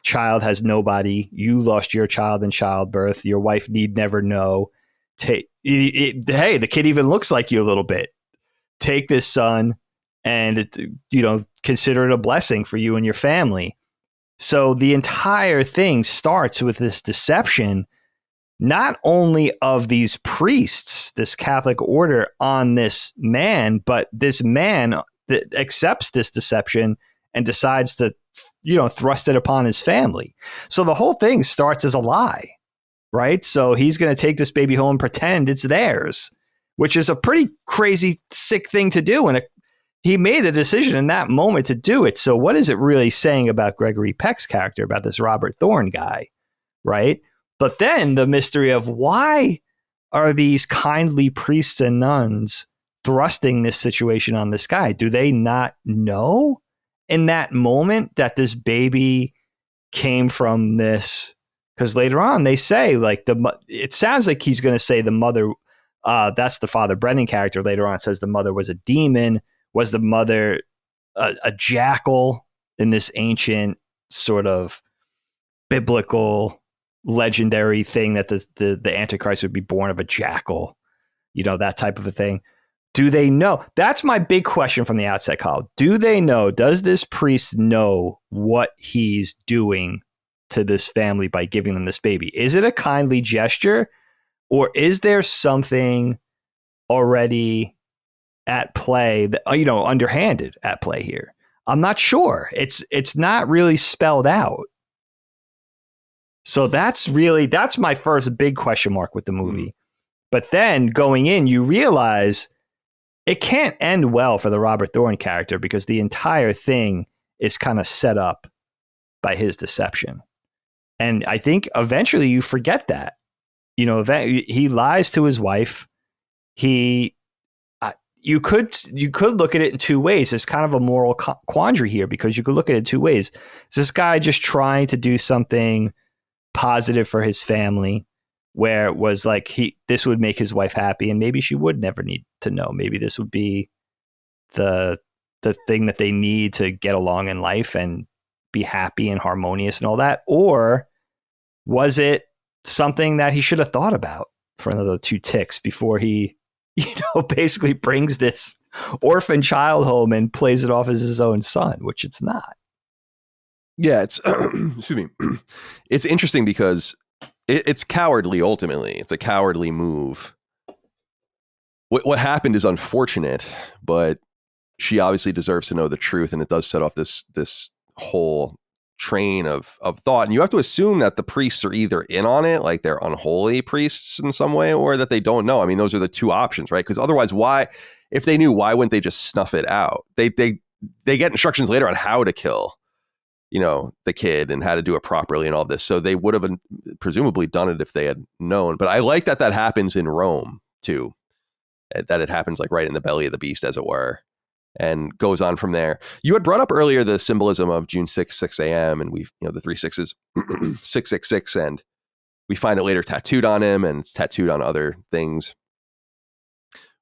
S2: child has nobody. You lost your child in childbirth. Your wife need never know. Hey, the kid even looks like you a little bit. Take this son and consider it a blessing for you and your family. So the entire thing starts with this deception, not only of these priests, this Catholic order on this man, but this man that accepts this deception and decides to, thrust it upon his family. So the whole thing starts as a lie, right? So he's going to take this baby home and pretend it's theirs, which is a pretty crazy, sick thing to do. And he made a decision in that moment to do it. So what is it really saying about Gregory Peck's character, about this Robert Thorne guy, right? But then the mystery of why are these kindly priests and nuns thrusting this situation on this guy? Do they not know in that moment that this baby came from this? Because later on they say, like, it sounds like he's going to say the mother, that's the Father Brennan character. Later on it says the mother was a demon. Was the mother a jackal in this ancient sort of biblical legendary thing that the Antichrist would be born of a jackal, that type of a thing? Do they know? That's my big question from the outset, Kyle. Do they know? Does this priest know what he's doing to this family by giving them this baby? Is it a kindly gesture, or is there something already at play that, underhanded at play here? I'm not sure. It's not really spelled out. So that's my first big question mark with the movie. But then going in, you realize it can't end well for the Robert Thorne character because the entire thing is kind of set up by his deception. And I think eventually you forget that. He lies to his wife. You could look at it in two ways. There's kind of a moral quandary here because you could look at it two ways. Is this guy just trying to do something positive for his family, where it was like this would make his wife happy, and maybe she would never need to know. Maybe this would be the thing that they need to get along in life and be happy and harmonious and all that? Or was it something that he should have thought about for another 2 ticks before he, basically brings this orphan child home and plays it off as his own son, which it's not.
S1: Yeah, it's excuse me. It's interesting because it's cowardly. Ultimately, it's a cowardly move. What happened is unfortunate, but she obviously deserves to know the truth, and it does set off this whole train of thought. And you have to assume that the priests are either in on it, like they're unholy priests in some way, or that they don't know. I mean, those are the two options, right? Because otherwise, why, if they knew, why wouldn't they just snuff it out? They get instructions later on how to kill, the kid and how to do it properly and all this. So they would have presumably done it if they had known. But I like that happens in Rome too, that it happens like right in the belly of the beast, as it were, and goes on from there. You had brought up earlier the symbolism of June 6th, 6 a.m. and we've, the 3 6s, 666, and we find it later tattooed on him, and it's tattooed on other things.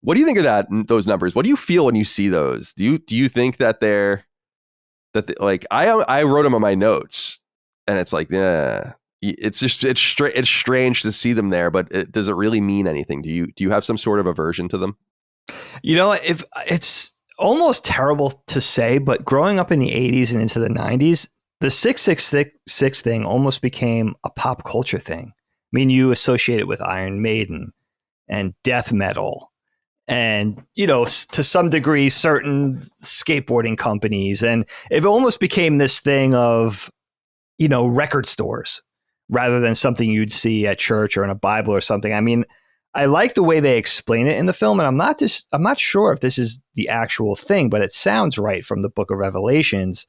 S1: What do you think of those numbers? What do you feel when you see those? Do you think that I wrote them on my notes, and it's like, yeah, it's just, it's strange to see them there, but does it really mean anything? Do you have some sort of aversion to them?
S2: If it's almost terrible to say, but growing up in the 80s and into the 90s, the 666 thing almost became a pop culture thing. I mean, you associate it with Iron Maiden and death metal, and, to some degree, certain skateboarding companies. And it almost became this thing of, record stores rather than something you'd see at church or in a Bible or something. I mean, I like the way they explain it in the film, and I'm not sure if this is the actual thing, but it sounds right from the Book of Revelations,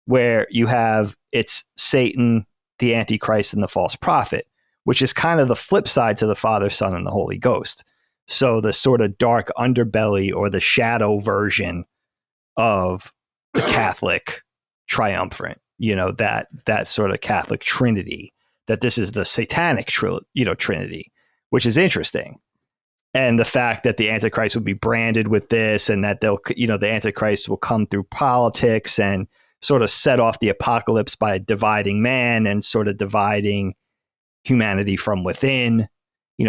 S2: where you have it's Satan, the Antichrist, and the false prophet, which is kind of the flip side to the Father, Son, and the Holy Ghost. So the sort of dark underbelly or the shadow version of the Catholic triumvirate, that sort of Catholic Trinity, that this is the satanic Trinity, which is interesting. And the fact that the Antichrist would be branded with this, and that the Antichrist will come through politics and sort of set off the apocalypse by dividing man and sort of dividing humanity from within,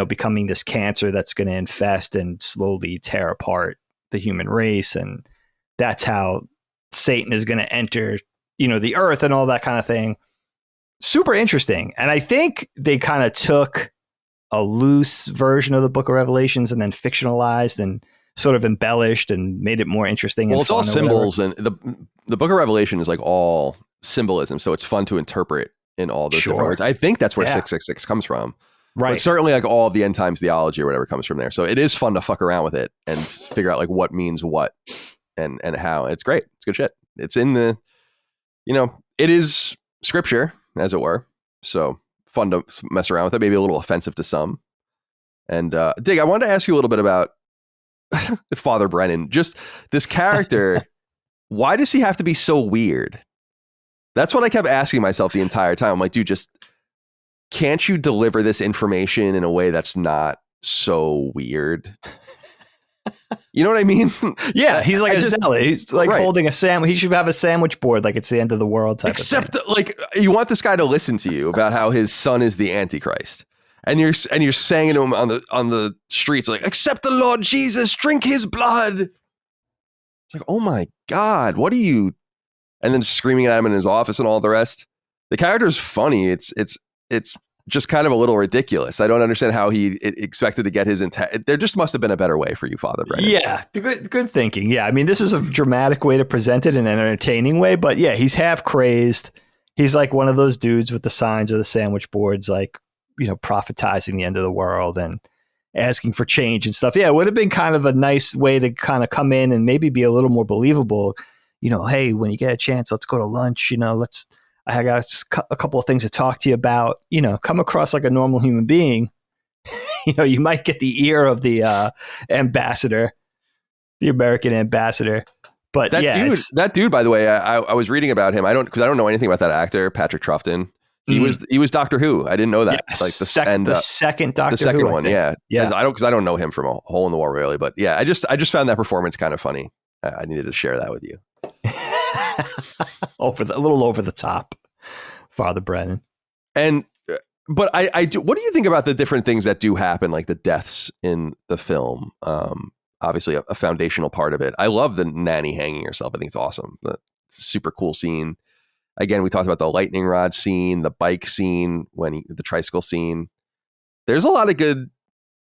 S2: becoming this cancer that's going to infest and slowly tear apart the human race. And that's how Satan is going to enter, the earth and all that kind of thing. Super interesting. And I think they kind of took a loose version of the Book of Revelations and then fictionalized and sort of embellished and made it more interesting.
S1: Well, it's all symbols, and the Book of Revelation is like all symbolism. So it's fun to interpret in all those different ways. I think that's where 666 comes from. Right. But certainly like all of the end times theology or whatever comes from there. So it is fun to fuck around with it and figure out like what means what and how. It's great. It's good shit. It's in the, it is scripture, as it were. So fun to mess around with it. Maybe a little offensive to some. And Dig, I wanted to ask you a little bit about Father Brennan. Just this character, why does he have to be so weird? That's what I kept asking myself the entire time. I'm like, dude, just can't you deliver this information in a way that's not so weird? You know what I mean?
S2: Yeah, he's like zealot. He's like holding a sandwich. He should have a sandwich board like it's the end of the world type
S1: Except
S2: of thing.
S1: Like you want this guy to listen to you about how his son is the Antichrist. And you're saying to him on the streets like, accept the Lord Jesus, drink his blood. It's like, oh my God, what are you? And then screaming at him in his office and all the rest. the character's funny. It's just kind of a little ridiculous. I don't understand how he expected to get his intent. There just must have been a better way for you, Father Brennan.
S2: Yeah, good thinking. Yeah, I mean, this is a dramatic way to present it in an entertaining way, but yeah, he's half crazed. He's like one of those dudes with the signs or the sandwich boards, like, prophetizing the end of the world and asking for change and stuff. Yeah, it would have been kind of a nice way to kind of come in and maybe be a little more believable. Hey, when you get a chance, let's go to lunch. I got a couple of things to talk to you about. Come across like a normal human being. You might get the ear of the ambassador, the American ambassador. But
S1: that dude, by the way, I was reading about him. I don't know anything about that actor, Patrick Troughton. He was Doctor Who. I didn't know that.
S2: Yes, like the second Doctor Who.
S1: The second one, yeah.
S2: Yeah.
S1: I don't know him from a hole in the wall really, but yeah, I just found that performance kind of funny. I needed to share that with you.
S2: A little over the top, Father Brennan.
S1: But I do. What do you think about the different things that do happen, like the deaths in the film? Obviously, a foundational part of it. I love the nanny hanging herself. I think it's awesome. Super cool scene. Again, we talked about the lightning rod scene, the bike scene, the tricycle scene. There's a lot of good,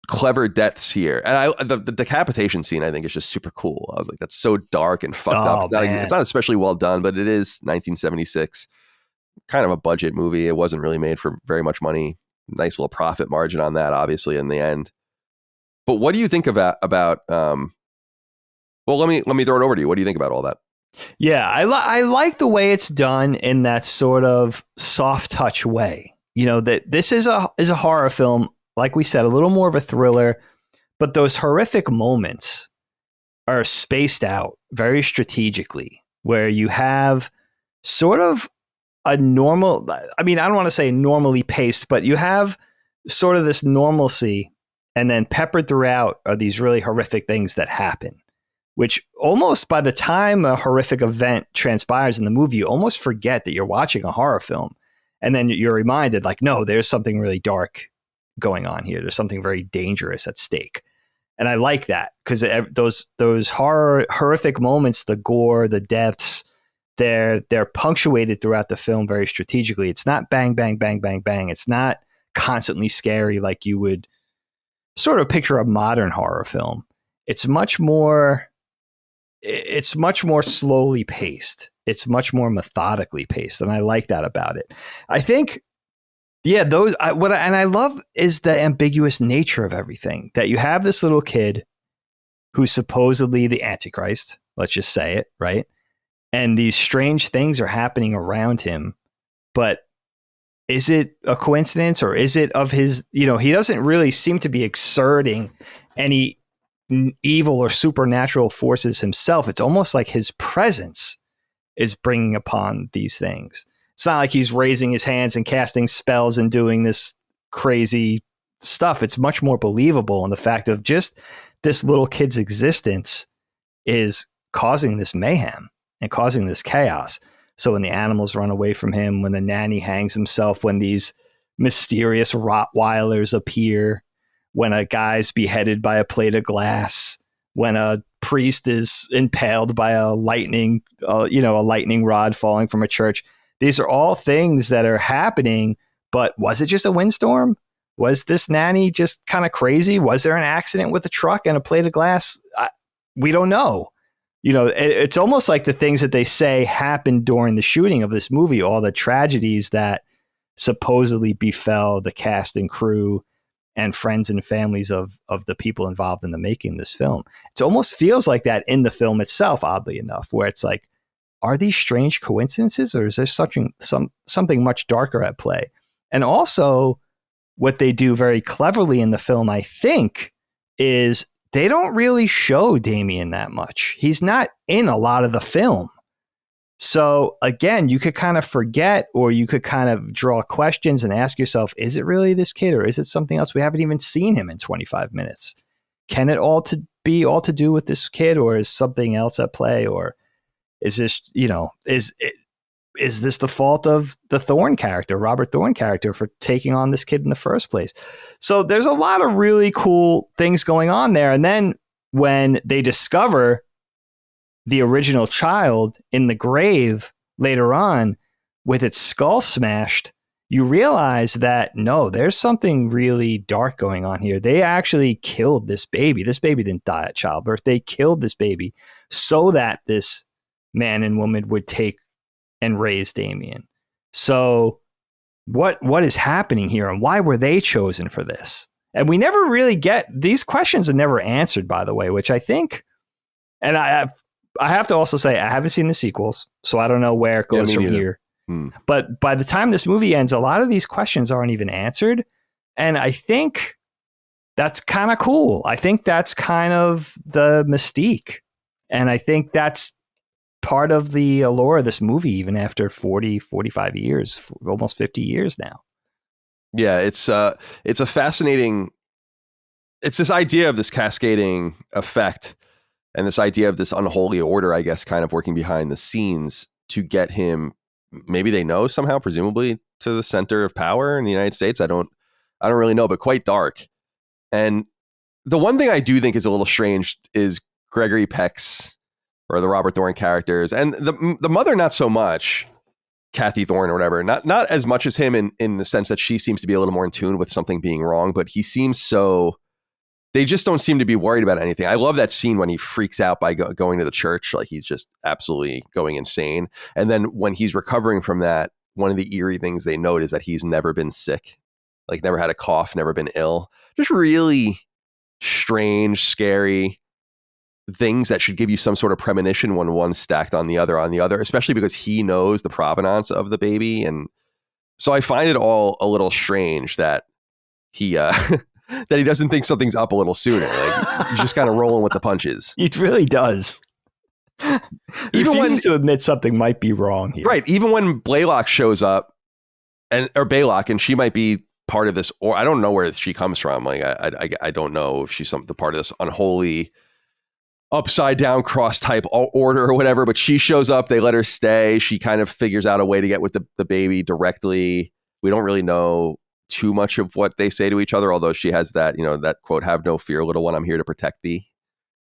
S1: clever deaths here, and the decapitation scene I think is just super cool. I was like, that's so dark and fucked up. It's not especially well done, but it is 1976, kind of a budget movie. It wasn't really made for very much money. Nice little profit margin on that, obviously, in the end. But what do you think about? Well, let me throw it over to you. What do you think about all that?
S2: Yeah, I like the way it's done in that sort of soft touch way. That this is a horror film. Like we said, a little more of a thriller, but those horrific moments are spaced out very strategically, where you have sort of a normal, I mean, I don't want to say normally paced, but you have sort of this normalcy, and then peppered throughout are these really horrific things that happen, which almost by the time a horrific event transpires in the movie, you almost forget that you're watching a horror film. And then you're reminded, like, no, there's something really dark going on here. There's something very dangerous at stake. And I like that because those horrific moments, the gore, the deaths, they're punctuated throughout the film very strategically. It's not bang, bang, bang, bang, bang. It's not constantly scary like you would sort of picture a modern horror film. It's much more slowly paced. It's much more methodically paced. And I like that about it. I think, yeah, I love is the ambiguous nature of everything, that you have this little kid who's supposedly the Antichrist. Let's just say it, right? And these strange things are happening around him. But is it a coincidence, or is it of his, he doesn't really seem to be exerting any evil or supernatural forces himself. It's almost like his presence is bringing upon these things. It's not like he's raising his hands and casting spells and doing this crazy stuff. It's much more believable in the fact of just this little kid's existence is causing this mayhem and causing this chaos. So when the animals run away from him, when the nanny hangs himself, when these mysterious Rottweilers appear, when a guy's beheaded by a plate of glass, when a priest is impaled by a lightning rod falling from a church. These are all things that are happening, but was it just a windstorm? Was this nanny just kind of crazy? Was there an accident with a truck and a plate of glass? We don't know. It's almost like the things that they say happened during the shooting of this movie, all the tragedies that supposedly befell the cast and crew and friends and families of the people involved in the making of this film. It almost feels like that in the film itself, oddly enough, where it's like, are these strange coincidences, or is there something much darker at play? And also, what they do very cleverly in the film, I think, is they don't really show Damien that much. He's not in a lot of the film. So again, you could kind of forget, or you could kind of draw questions and ask yourself, is it really this kid, or is it something else? We haven't even seen him in 25 minutes. Can it all to do with this kid, or is something else at play? Or is this, is this the fault of the Thorne character, Robert Thorne character, for taking on this kid in the first place? So there's a lot of really cool things going on there. And then when they discover the original child in the grave later on, with its skull smashed, you realize that no, there's something really dark going on here. They actually killed this baby. This baby didn't die at childbirth. They killed this baby so that this man and woman would take and raise Damien. So what is happening here, and why were they chosen for this? And we never really get these questions are never answered, by the way, which I think, and I have to also say I haven't seen the sequels, so I don't know where it goes from here. But by the time this movie ends, a lot of these questions aren't even answered. And I think that's kind of cool. I think that's kind of the mystique. And I think that's part of the allure of this movie, even after 40, 45 years, almost 50 years now.
S1: Yeah, it's a fascinating, it's this idea of this cascading effect and this idea of this unholy order, I guess, kind of working behind the scenes to get him, maybe they know somehow, presumably, to the center of power in the United States. I don't really know, but quite dark. And the one thing I do think is a little strange is Gregory Peck's, or the Robert Thorne characters, and the mother not so much, Kathy Thorne or whatever, not as much as him in the sense that she seems to be a little more in tune with something being wrong, but he seems so, they just don't seem to be worried about anything. I love that scene when he freaks out by going to the church, like he's just absolutely going insane. And then when he's recovering from that, one of the eerie things they note is that he's never been sick, like never had a cough, never been ill. Just really strange, scary things that should give you some sort of premonition when one's stacked on the other, especially because he knows the provenance of the baby. And so I find it all a little strange that he that he doesn't think something's up a little sooner. Like he's just kind of rolling with the punches.
S2: He really does. Even refuses to admit something might be wrong here.
S1: Right. Even when Blaylock shows up, or Baylock, and she might be part of this, or I don't know where she comes from. Like I don't know if she's the part of this unholy upside down cross type order or whatever, but she shows up, they let her stay. She kind of figures out a way to get with the baby directly. We don't really know too much of what they say to each other, although she has that, that quote, "Have no fear, little one, I'm here to protect thee,"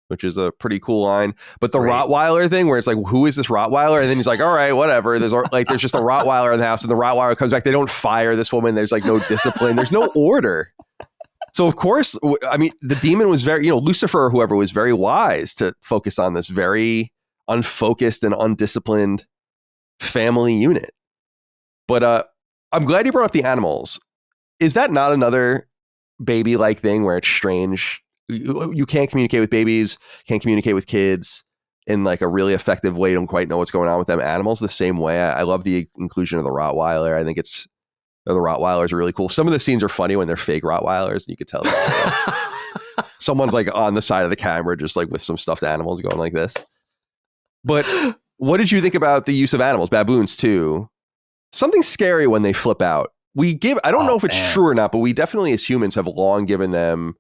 S1: which is a pretty cool line. But the Rottweiler thing, where it's like, who is this Rottweiler? And then he's like, all right, whatever. There's just a Rottweiler in the house, and the Rottweiler comes back. They don't fire this woman. There's like no discipline. There's no order. So, of course, I mean, the demon was very, Lucifer or whoever was very wise to focus on this very unfocused and undisciplined family unit. But I'm glad you brought up the animals. Is that not another baby-like thing where it's strange? You can't communicate with babies, can't communicate with kids in like a really effective way. You don't quite know what's going on with them. Animals the same way. I love the inclusion of the Rottweiler. I think the Rottweilers are really cool. Some of the scenes are funny when they're fake Rottweilers, and you could tell that someone's like on the side of the camera, just like with some stuffed animals going like this. But what did you think about the use of animals, baboons too? Something scary when they flip out. I don't know if it's true or not, but we definitely as humans have long given them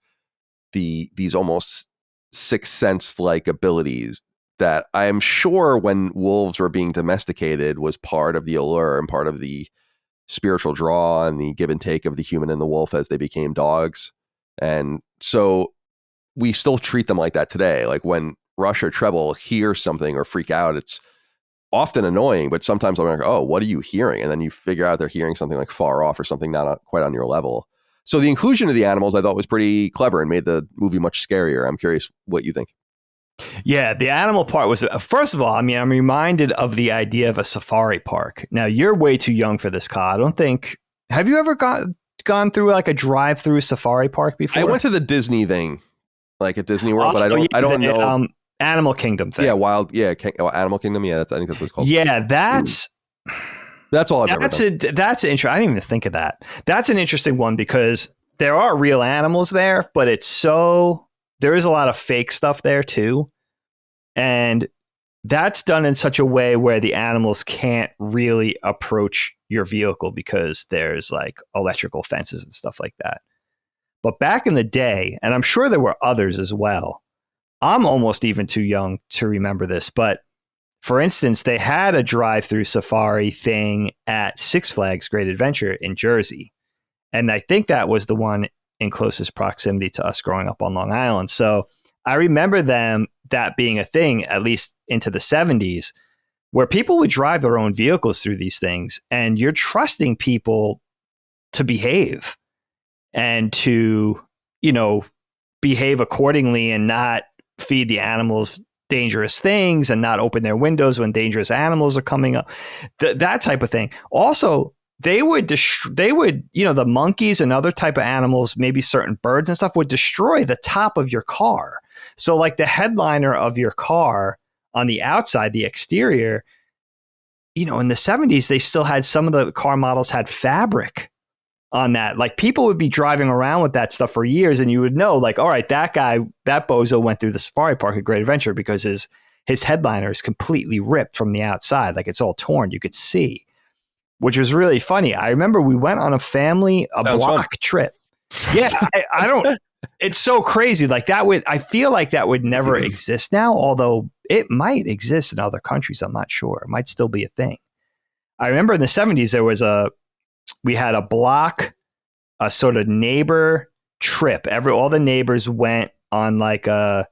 S1: these almost sixth sense like abilities that I am sure when wolves were being domesticated was part of the allure and part of the spiritual draw and the give and take of the human and the wolf as they became dogs. And so we still treat them like that today. Like when Rush or Treble hear something or freak out, it's often annoying, but sometimes I'm like, oh, what are you hearing? And then you figure out they're hearing something like far off or something not quite on your level. So the inclusion of the animals I thought was pretty clever and made the movie much scarier. I'm curious what you think.
S2: Yeah, the animal part was, first of all, I mean, I'm reminded of the idea of a safari park. Now, you're way too young for this, Kyle. I don't think, have you ever gone through like a drive-through safari park before?
S1: I went to the Disney thing, like at Disney World, but I don't know.
S2: Animal Kingdom thing.
S1: Yeah, Animal Kingdom. Yeah, I think that's what it's called.
S2: Yeah, that's
S1: all I've ever done.
S2: That's interesting. I didn't even think of that. That's an interesting one because there are real animals there, but there is a lot of fake stuff there too. And that's done in such a way where the animals can't really approach your vehicle because there's like electrical fences and stuff like that. But back in the day, and I'm sure there were others as well, I'm almost even too young to remember this, but for instance, they had a drive-through safari thing at Six Flags Great Adventure in Jersey. And I think that was the one in closest proximity to us growing up on Long Island. So I remember that being a thing, at least into the 70s. where people would drive their own vehicles through these things, and you're trusting people to behave and to, behave accordingly and not feed the animals dangerous things and not open their windows when dangerous animals are coming up, that type of thing. Also, they would, the monkeys and other type of animals, maybe certain birds and stuff, would destroy the top of your car. So like the headliner of your car on the outside, the exterior, in the 70s, they still had, some of the car models had fabric on that. Like people would be driving around with that stuff for years, and you would know, like, all right, that guy, that bozo went through the safari park at Great Adventure because his headliner is completely ripped from the outside. Like it's all torn. You could see, which was really funny. I remember we went on a block
S1: fun.
S2: trip. Yeah. I don't, it's so crazy. Like I feel like that would never exist now, although it might exist in other countries. I'm not sure. It might still be a thing. I remember in the 70s, we had a sort of neighbor trip. All the neighbors went on like a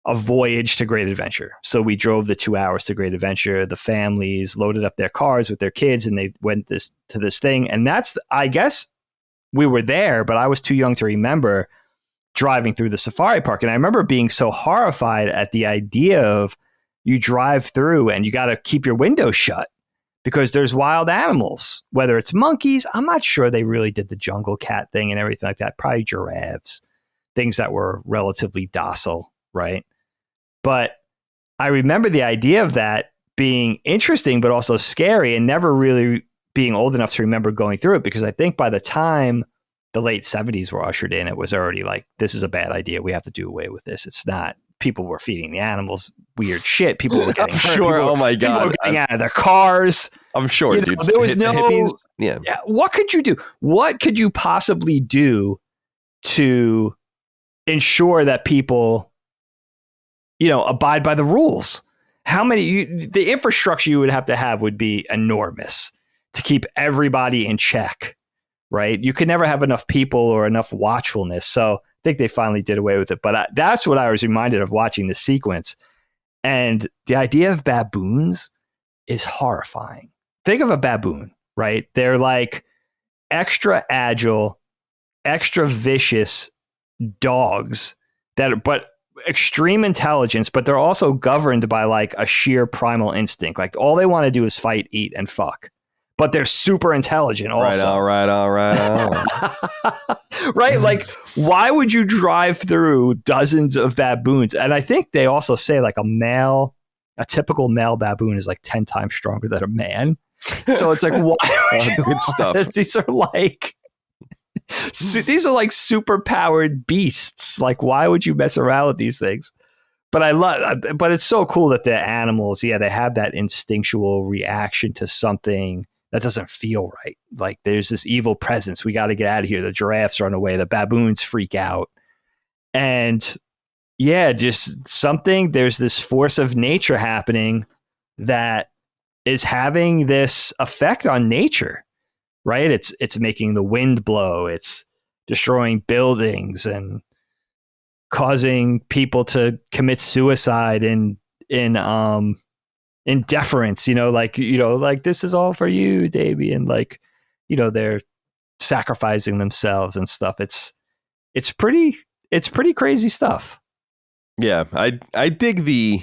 S2: voyage to Great Adventure. So we drove the 2 hours to Great Adventure. The families loaded up their cars with their kids, and they went to this thing. And I guess we were there, but I was too young to remember driving through the safari park. And I remember being so horrified at the idea of you drive through and you got to keep your window shut because there's wild animals, whether it's monkeys. I'm not sure they really did the jungle cat thing and everything like that. Probably giraffes, things that were relatively docile, right? But I remember the idea of that being interesting, but also scary, and never really being old enough to remember going through it, because I think by the time the late 70s were ushered in, it was already like, this is a bad idea. We have to do away with this. It's not. People were feeding the animals weird shit. People were getting hurt.
S1: Sure. Oh my God.
S2: People were getting out of their cars.
S1: I'm sure, dude.
S2: There was no
S1: hippies. Yeah.
S2: What could you do? What could you possibly do to ensure that people, abide by the rules? The infrastructure you would have would be enormous to keep everybody in check, right? You could never have enough people or enough watchfulness. So I think they finally did away with it. But that's what I was reminded of watching this sequence. And the idea of baboons is horrifying. Think of a baboon, right? They're like extra agile, extra vicious dogs but extreme intelligence, but they're also governed by like a sheer primal instinct. Like all they want to do is fight, eat, and fuck. But they're super intelligent also.
S1: All right.
S2: Right? Like, why would you drive through dozens of baboons? And I think they also say like a typical male baboon is like 10 times stronger than a man. So it's like, why?
S1: Good stuff.
S2: These are like super powered beasts. Like, why would you mess around with these things? But it's so cool that the animals, they have that instinctual reaction to something that doesn't feel right. Like there's this evil presence. We got to get out of here. The giraffes run away. The baboons freak out. And just there's this force of nature happening that is having this effect on nature, right? It's making the wind blow. It's destroying buildings and causing people to commit suicide in deference, like this is all for you, Damien. Like, they're sacrificing themselves and stuff. It's pretty crazy stuff.
S1: Yeah, I dig the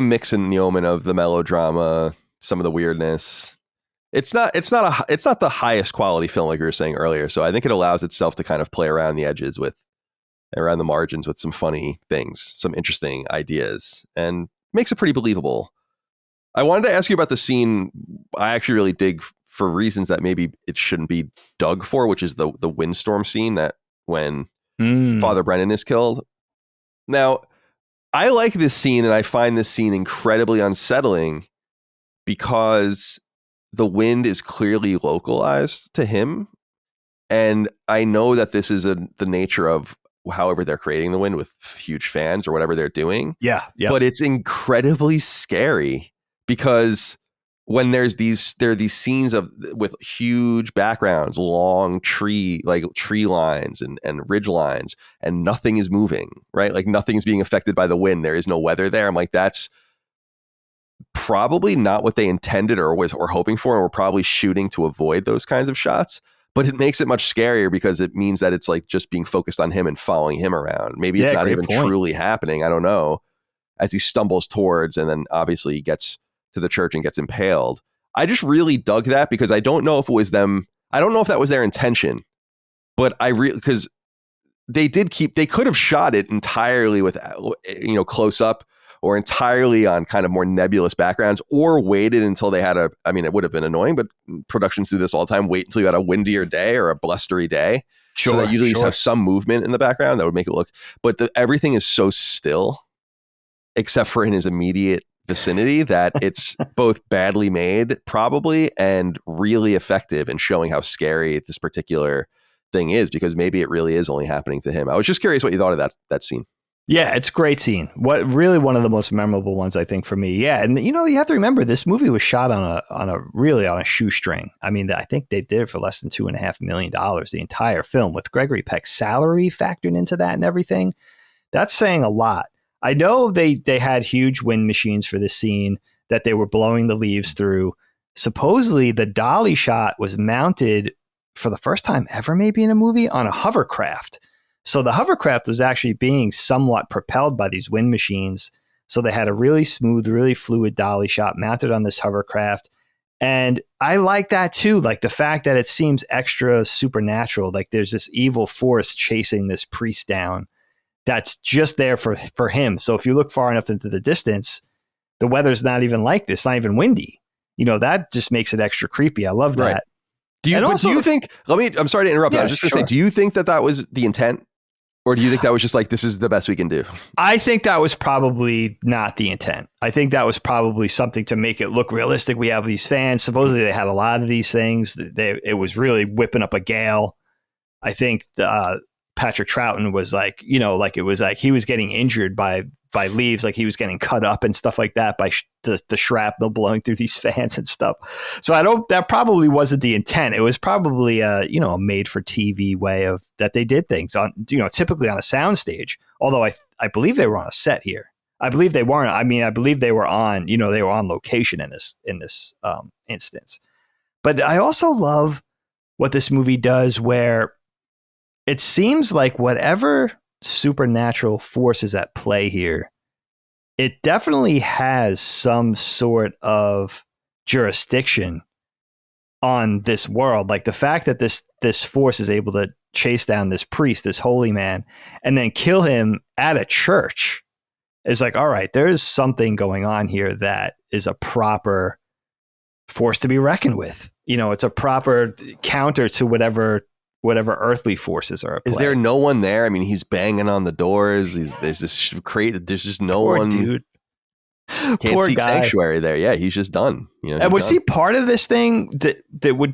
S1: mix in the Omen of the melodrama, some of the weirdness. It's not the highest quality film like we were saying earlier. So I think it allows itself to kind of play around the edges around the margins with some funny things, some interesting ideas, and makes it pretty believable. I wanted to ask you about the scene I actually really dig for reasons that maybe it shouldn't be dug for, which is the windstorm scene that when Father Brennan is killed. Now, I like this scene, and I find this scene incredibly unsettling because the wind is clearly localized to him. And I know that this is the nature of however they're creating the wind with huge fans or whatever they're doing.
S2: Yeah.
S1: But it's incredibly scary because when there are these scenes with huge backgrounds, long tree lines and ridge lines, and nothing is moving, right? Like nothing is being affected by the wind. There is no weather there. I'm like, that's probably not what they intended or were hoping for, and we're probably shooting to avoid those kinds of shots. But it makes it much scarier because it means that it's like just being focused on him and following him around. Maybe it's not even truly happening. I don't know. As he stumbles towards, and then obviously he gets to the church and gets impaled. I just really dug that because I don't know if it was them. I don't know if that was their intention, but because they could have shot it entirely with, close up or entirely on kind of more nebulous backgrounds, or waited until they had it would have been annoying, but productions do this all the time. Wait until you had a windier day or a blustery day. Sure. So that usually just have some movement in the background that would make it look, but everything is so still except for in his immediate vicinity that it's both badly made probably and really effective in showing how scary this particular thing is, because maybe it really is only happening to him. I was just curious what you thought of that scene.
S2: Yeah, it's a great scene. Really one of the most memorable ones, I think, for me. Yeah, and you have to remember this movie was shot on a shoestring. I mean, I think they did it for less than $2.5 million, the entire film, with Gregory Peck's salary factored into that and everything. That's saying a lot. I know they had huge wind machines for this scene that they were blowing the leaves through. Supposedly, the dolly shot was mounted for the first time ever, maybe in a movie, on a hovercraft. So the hovercraft was actually being somewhat propelled by these wind machines. So they had a really smooth, really fluid dolly shot mounted on this hovercraft. And I like that too. Like the fact that it seems extra supernatural. Like there's this evil force chasing this priest down that's just there for him. So if you look far enough into the distance, the weather's not even like this, not even windy. That just makes it extra creepy. I love that.
S1: Right. Do you think, I'm sorry to interrupt. I was just going to say, do you think that was the intent? Or do you think that was just like, this is the best we can do?
S2: I think that was probably not the intent. I think that was probably something to make it look realistic. We have these fans. Supposedly they had a lot of these things. It was really whipping up a gale. I think Patrick Troughton was like, it was like he was getting injured by leaves, like he was getting cut up and stuff like that by the shrapnel blowing through these fans and stuff. So that probably wasn't the intent. It was probably a made for TV way of that they did things on, typically on a soundstage. Although I believe they were on a set here. I believe they weren't. I mean, I believe they were on, they were on location in this instance. But I also love what this movie does, where it seems like whatever supernatural force is at play here, it definitely has some sort of jurisdiction on this world. Like the fact that this force is able to chase down this priest, this holy man, and then kill him at a church is like, all right, there is something going on here that is a proper force to be reckoned with. It's a proper counter to whatever earthly forces are at play.
S1: Is there no one there? I mean, he's banging on the doors. There's just no
S2: Poor
S1: one.
S2: Dude.
S1: Can't
S2: Poor
S1: seek
S2: guy.
S1: sanctuary there. Yeah, he's just done.
S2: And was he part of this thing? Did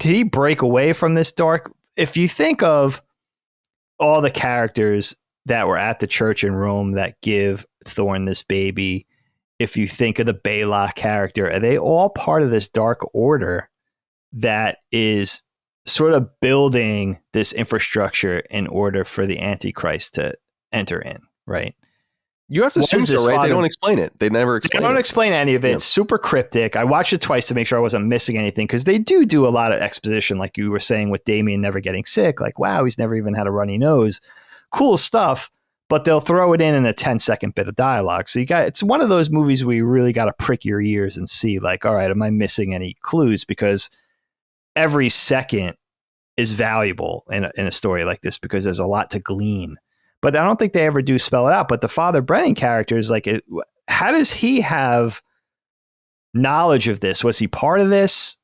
S2: he break away from this dark? If you think of all the characters that were at the church in Rome that give Thorne this baby, if you think of the Baylock character, are they all part of this dark order that is sort of building this infrastructure in order for the Antichrist to enter in, right?
S1: You have to assume so, right? They don't explain it. They never explain it.
S2: They don't explain any of it. Yeah. It's super cryptic. I watched it twice to make sure I wasn't missing anything, because they do a lot of exposition, like you were saying with Damien never getting sick. Like, wow, he's never even had a runny nose. Cool stuff, but they'll throw it in a 10-second bit of dialogue. So it's one of those movies where you really got to prick your ears and see, like, all right, am I missing any clues? Because every second is valuable in a story like this, because there's a lot to glean. But I don't think they ever do spell it out. But the Father Brennan character is like, how does he have knowledge of this? Was he part of this?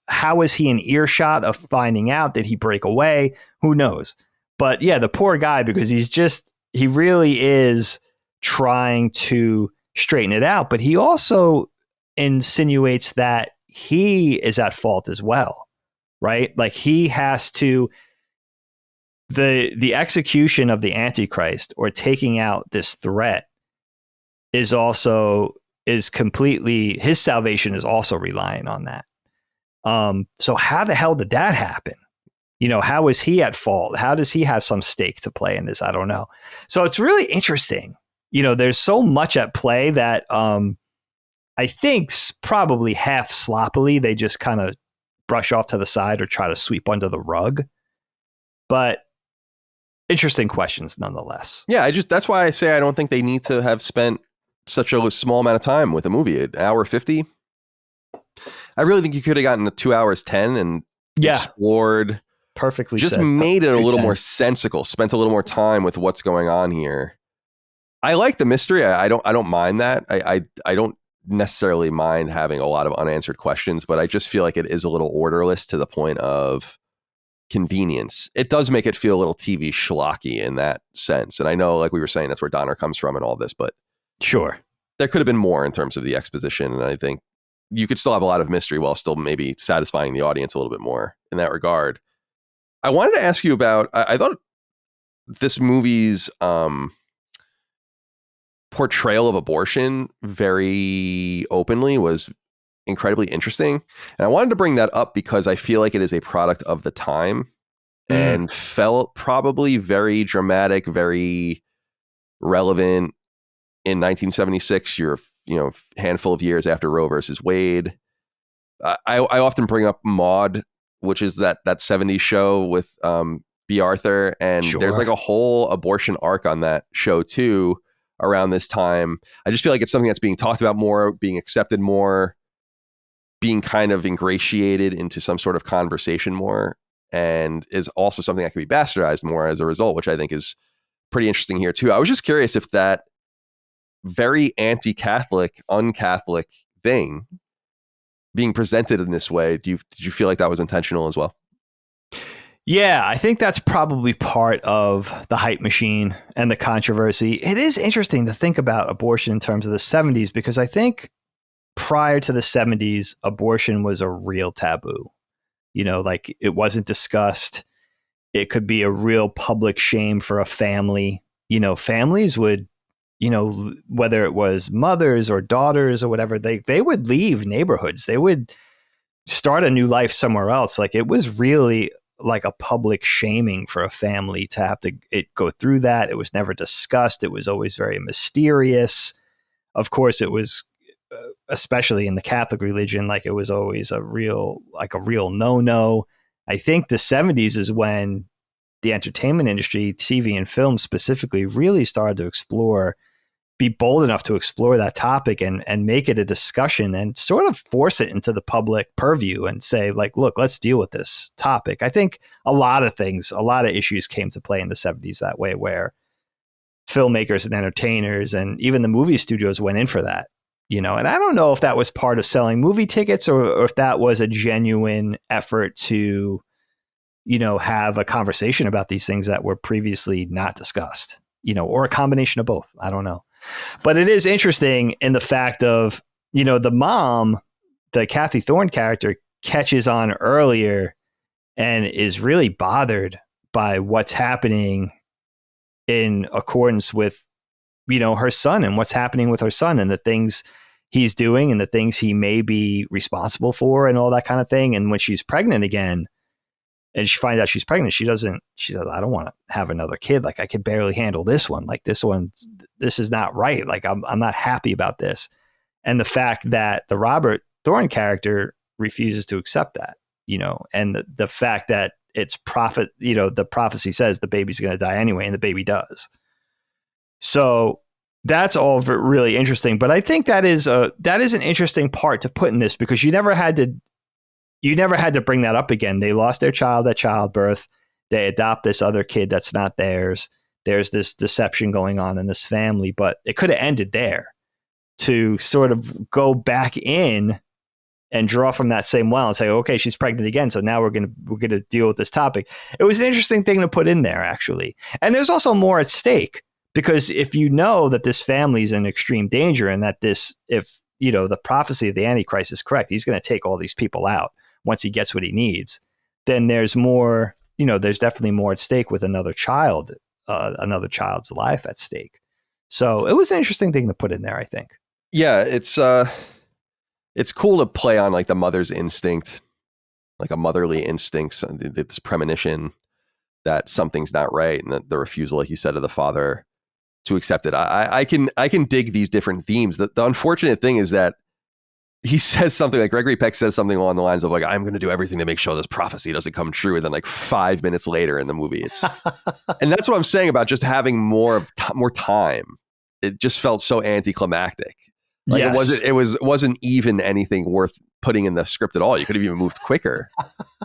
S2: How was he in earshot of finding out? Did he break away? Who knows? But yeah, the poor guy, because he really is trying to straighten it out. But he also insinuates that he is at fault as well. Right? Like he has to, the execution of the Antichrist, or taking out this threat, is completely, his salvation is also relying on that. So how the hell did that happen? How is he at fault? How does he have some stake to play in this? I don't know. So it's really interesting. There's so much at play that I think probably half sloppily. They just kind of brush off to the side or try to sweep under the rug. But interesting questions nonetheless.
S1: Yeah, that's why I say I don't think they need to have spent such a small amount of time with a movie. An hour 50. I really think you could have gotten to 2 hours 10 and explored.
S2: Perfectly
S1: just
S2: said.
S1: made it a little more sensical, spent a little more time with what's going on here. I like the mystery. I don't mind that. I don't necessarily mind having a lot of unanswered questions, but I just feel like it is a little orderless to the point of convenience. It does make it feel a little TV schlocky in that sense. And I know, like we were saying, that's where Donner comes from and all this, but
S2: sure,
S1: there could have been more in terms of the exposition. And I think you could still have a lot of mystery while still maybe satisfying the audience a little bit more in that regard. I wanted to ask you about, I thought this movie's portrayal of abortion very openly was incredibly interesting. And I wanted to bring that up because I feel like it is a product of the time and felt probably very dramatic, very relevant in 1976. You're, handful of years after Roe versus Wade. I often bring up Maude, which is that 70s show with B. Arthur. And there's like a whole abortion arc on that show too around this time. I just feel like it's something that's being talked about more, being accepted more, being kind of ingratiated into some sort of conversation more, and is also something that can be bastardized more as a result, which I think is pretty interesting here too. I was just curious if that very anti-Catholic, un-Catholic thing being presented in this way, did you feel like that was intentional as well?
S2: Yeah, I think that's probably part of the hype machine and the controversy. It is interesting to think about abortion in terms of the 70s, because I think prior to the 70s, abortion was a real taboo. Like it wasn't discussed. It could be a real public shame for a family. Families would, whether it was mothers or daughters or whatever, they would leave neighborhoods. They would start a new life somewhere else. Like it was really like a public shaming for a family to have to go through that. It was never discussed. It was always very mysterious. Of course, it was, especially in the Catholic religion, like it was always a real no-no. I think the 70s is when the entertainment industry, TV and film specifically, really started to be bold enough to explore that topic and make it a discussion and sort of force it into the public purview and say, like, look, let's deal with this topic. I think a lot of issues came to play in the 70s that way, where filmmakers and entertainers and even the movie studios went in for that, and I don't know if that was part of selling movie tickets or if that was a genuine effort to, have a conversation about these things that were previously not discussed, or a combination of both. I don't know. But it is interesting in the fact of, the mom, the Kathy Thorne character, catches on earlier and is really bothered by what's happening in accordance with, her son and what's happening with her son and the things he's doing and the things he may be responsible for and all that kind of thing. And when she's pregnant again, and she finds out she's pregnant, she says, I don't want to have another kid. Like I can barely handle this one. Like this is not right. Like I'm not happy about this. And the fact that the Robert Thorne character refuses to accept that, and the fact that it's the prophecy says the baby's going to die anyway, and the baby does. So that's all really interesting. But I think that is an interesting part to put in this, because you never had to bring that up again. They lost their child at childbirth. They adopt this other kid that's not theirs. There's this deception going on in this family, but it could have ended there. To sort of go back in and draw from that same well and say, okay, she's pregnant again, so now we're gonna deal with this topic. It was an interesting thing to put in there, actually. And there's also more at stake, because if you know that this family's in extreme danger and that if the prophecy of the Antichrist is correct, he's going to take all these people out once he gets what he needs, then there's more, there's definitely more at stake with another child's life at stake. So it was an interesting thing to put in there, I think.
S1: Yeah, it's cool to play on like the mother's instinct, like a motherly instinct, this premonition that something's not right, and the refusal, like you said, of the father to accept it. I can dig these different themes. The unfortunate thing is that he says something like, Gregory Peck says something along the lines of like, I'm going to do everything to make sure this prophecy doesn't come true. And then like 5 minutes later in the movie, and that's what I'm saying about just having more time. It just felt so anticlimactic. Like it wasn't even anything worth putting in the script at all. You could have even moved quicker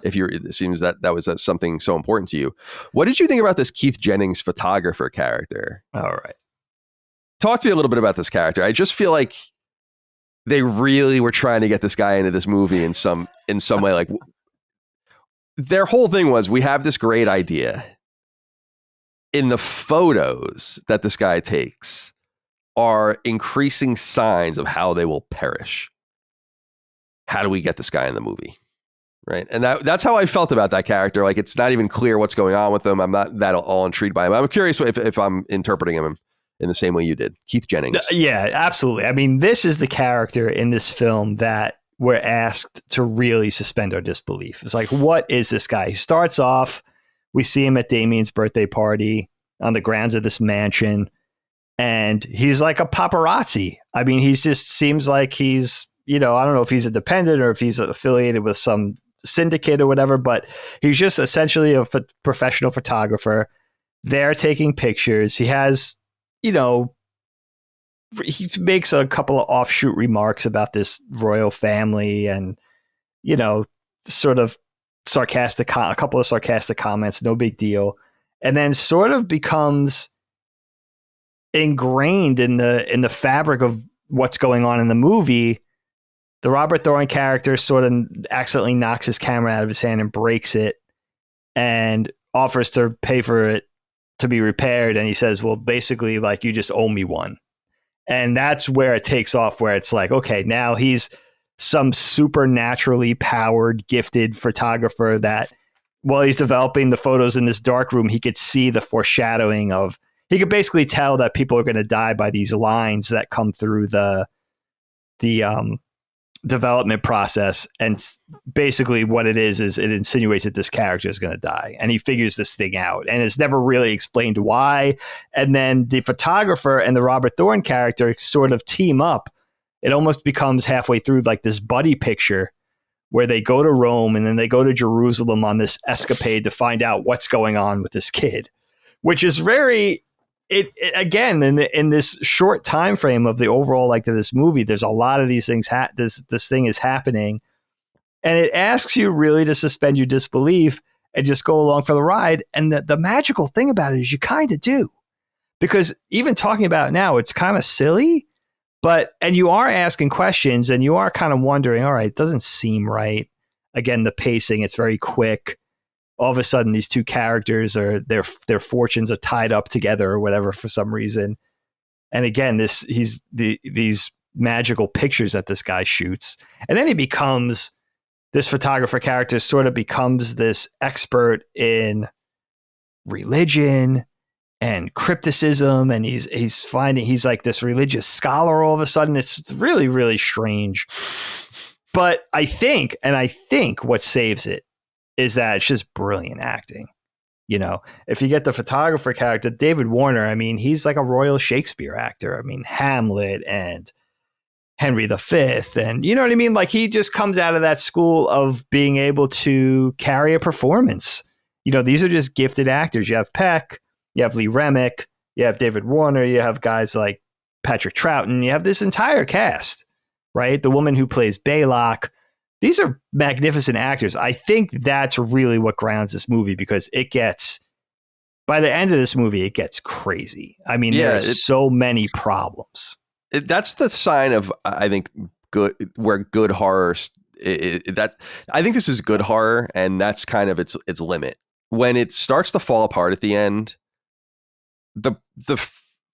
S1: it seems that was something so important to you. What did you think about this Keith Jennings photographer character?
S2: All right.
S1: Talk to me a little bit about this character. I just feel like they really were trying to get this guy into this movie in some way. Like their whole thing was, we have this great idea. In the photos that this guy takes are increasing signs of how they will perish. How do we get this guy in the movie? Right. And that's how I felt about that character. Like, it's not even clear what's going on with him. I'm not that all intrigued by him. I'm curious if I'm interpreting him in the same way you did. Keith Jennings.
S2: Yeah, absolutely. I mean, this is the character in this film that we're asked to really suspend our disbelief. It's like, what is this guy? He starts off, we see him at Damien's birthday party on the grounds of this mansion, and he's like a paparazzi. I mean, he just seems like he's, I don't know if he's independent or if he's affiliated with some syndicate or whatever, but he's just essentially a professional photographer there taking pictures. He has, he makes a couple of offshoot remarks about this royal family and, sort of a couple of sarcastic comments, no big deal. And then sort of becomes ingrained in the fabric of what's going on in the movie. The Robert Thorne character sort of accidentally knocks his camera out of his hand and breaks it and offers to pay for it to be repaired. And he says, well, basically, like, you just owe me one. And that's where it takes off, where it's like, okay, now he's some supernaturally powered, gifted photographer that while he's developing the photos in this dark room, he could see the foreshadowing of, he could basically tell that people are going to die by these lines that come through the development process. And basically what it is it insinuates that this character is going to die, and he figures this thing out, and it's never really explained why. And then the photographer and the Robert Thorne character sort of team up. It almost becomes halfway through like this buddy picture where they go to Rome and then they go to Jerusalem on this escapade to find out what's going on with this kid, which is very, again, in this short time frame of the overall, like, of this movie, there's a lot of these things. This thing is happening, and it asks you really to suspend your disbelief and just go along for the ride. And the magical thing about it is you kind of do, because even talking about it now, it's kind of silly, and you are asking questions and you are kind of wondering, all right, it doesn't seem right. Again, the pacing, it's very quick. All of a sudden, these two characters their fortunes are tied up together or whatever for some reason. And again, these magical pictures that this guy shoots, and then he becomes, this photographer character sort of becomes this expert in religion and crypticism, and he's like this religious scholar all of a sudden. It's really, really strange. But I think what saves it is that it's just brilliant acting. If you get the photographer character, David Warner, I mean, he's like a Royal Shakespeare actor. I mean, Hamlet and Henry V, and you know what I mean? Like, he just comes out of that school of being able to carry a performance. These are just gifted actors. You have Peck, you have Lee Remick, you have David Warner, you have guys like Patrick Troughton, you have this entire cast, right? The woman who plays Baylock. These are magnificent actors. I think that's really what grounds this movie, because by the end of this movie, it gets crazy. I mean, there's so many problems.
S1: That's the sign of, I think, good horror. I think this is good horror, and that's kind of its limit. When it starts to fall apart at the end, the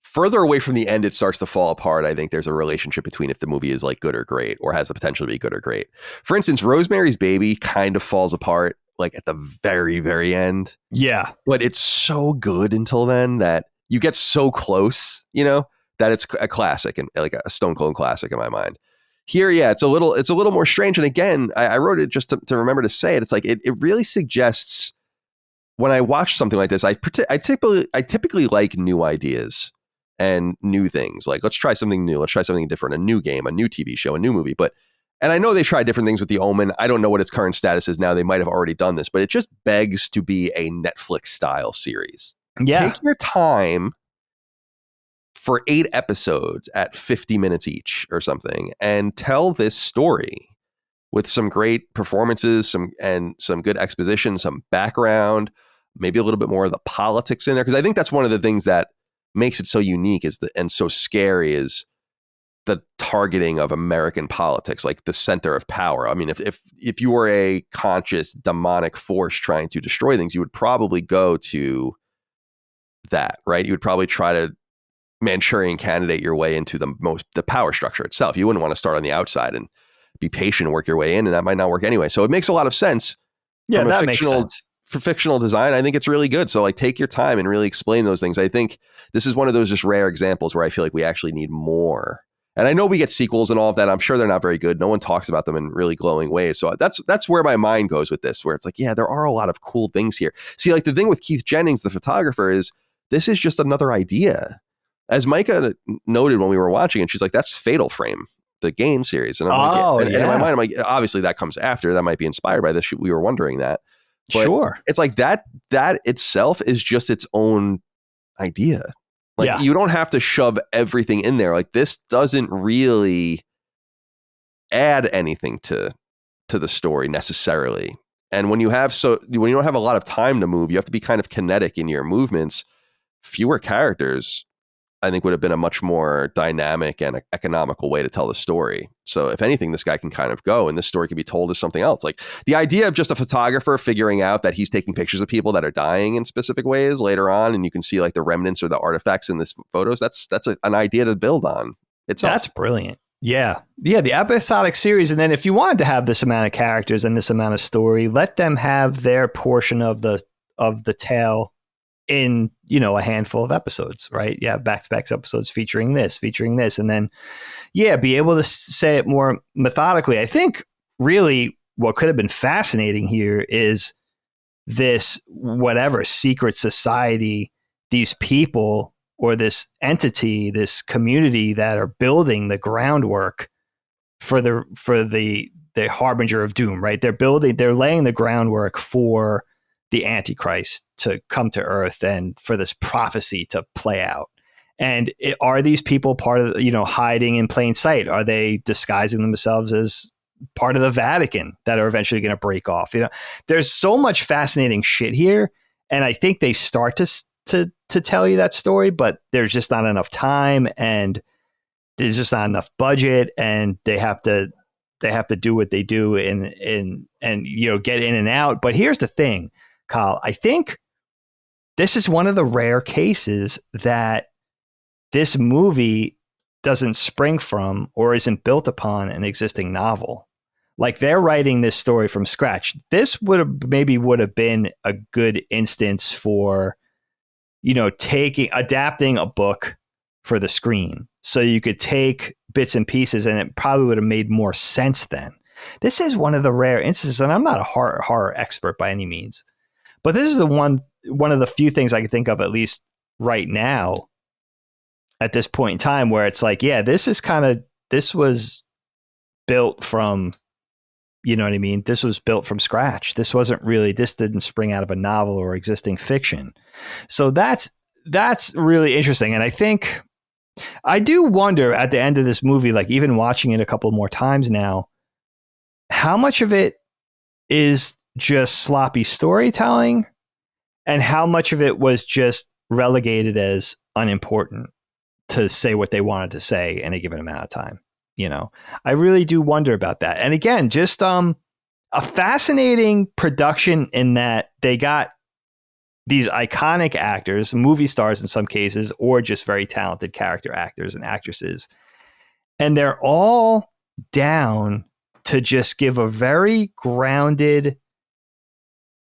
S1: further away from the end it starts to fall apart, I think there's a relationship between if the movie is like good or great, or has the potential to be good or great. For instance, Rosemary's Baby kind of falls apart like at the very, very end.
S2: Yeah.
S1: But it's so good until then that you get so close, that it's a classic, and like a stone cold classic in my mind. Here, yeah, it's a little more strange. And again, I wrote it just to remember to say it. It's like it really suggests, when I watch something like this, I typically like new ideas and new things. Like, let's try something new. Let's try something different. A new game, a new TV show, a new movie. But and I know they tried different things with the Omen. I don't know what its current status is now. They might have already done this, but it just begs to be a Netflix style series.
S2: Yeah.
S1: Take your time for 8 episodes at 50 minutes each or something and tell this story with some great performances, some good exposition, some background, maybe a little bit more of the politics in there. Because I think that's one of the things that makes it so unique and so scary is the targeting of American politics, like the center of power. I mean, if you were a conscious demonic force trying to destroy things, you would probably go to that, right? You would probably try to Manchurian candidate your way into the power structure itself. You wouldn't want to start on the outside and be patient and work your way in, and that might not work anyway. So it makes a lot of sense.
S2: Yeah, that makes sense.
S1: For fictional design, I think it's really good. So like take your time and really explain those things. I think this is one of those just rare examples where I feel like we actually need more. And I know we get sequels and all of that. I'm sure they're not very good. No one talks about them in really glowing ways. So that's where my mind goes with this, where it's like, yeah, there are a lot of cool things here. See, like the thing with Keith Jennings, the photographer, is this is just another idea. As Micah noted when we were watching it, she's like, that's Fatal Frame, the game series. And I'm like, and in my mind, I'm like, obviously that comes after. That might be inspired by this. We were wondering that. But
S2: sure.
S1: It's like that itself is just its own idea. Like you don't have to shove everything in there. Like this doesn't really add anything to the story necessarily. And when you don't have a lot of time to move, you have to be kind of kinetic in your movements. Fewer characters, I think, would have been a much more dynamic and economical way to tell the story. So if anything, this guy can kind of go and this story can be told as something else. Like the idea of just a photographer figuring out that he's taking pictures of people that are dying in specific ways later on, and you can see like the remnants or the artifacts in this photos. That's an idea to build on.
S2: That's brilliant. Yeah. The episodic series. And then if you wanted to have this amount of characters and this amount of story, let them have their portion of the tale in, a handful of episodes, right? Yeah. Back-to-back episodes featuring this. And then, be able to say it more methodically. I think really what could have been fascinating here is this, whatever secret society, these people or this entity, this community that are building the groundwork for the harbinger of doom, right? They're laying the groundwork for the Antichrist to come to Earth and for this prophecy to play out. And are these people part of, hiding in plain sight? Are they disguising themselves as part of the Vatican that are eventually going to break off? There's so much fascinating shit here. And I think they start to tell you that story, but there's just not enough time and there's just not enough budget, and they have to do what they do and get in and out. But here's the thing, Kyle, I think this is one of the rare cases that this movie doesn't spring from or isn't built upon an existing novel. Like they're writing this story from scratch. This would have been a good instance for, adapting a book for the screen. So you could take bits and pieces and it probably would have made more sense then. This is one of the rare instances, and I'm not a horror expert by any means, but this is one of the few things I can think of, at least right now, at this point in time, where it's like, this was built from, this was built from scratch. This didn't spring out of a novel or existing fiction. So that's really interesting. And I think I do wonder at the end of this movie, like even watching it a couple more times now, how much of it is just sloppy storytelling and how much of it was just relegated as unimportant to say what they wanted to say in a given amount of time. I really do wonder about that. And again, just a fascinating production in that they got these iconic actors, movie stars in some cases, or just very talented character actors and actresses. And they're all down to just give a very grounded,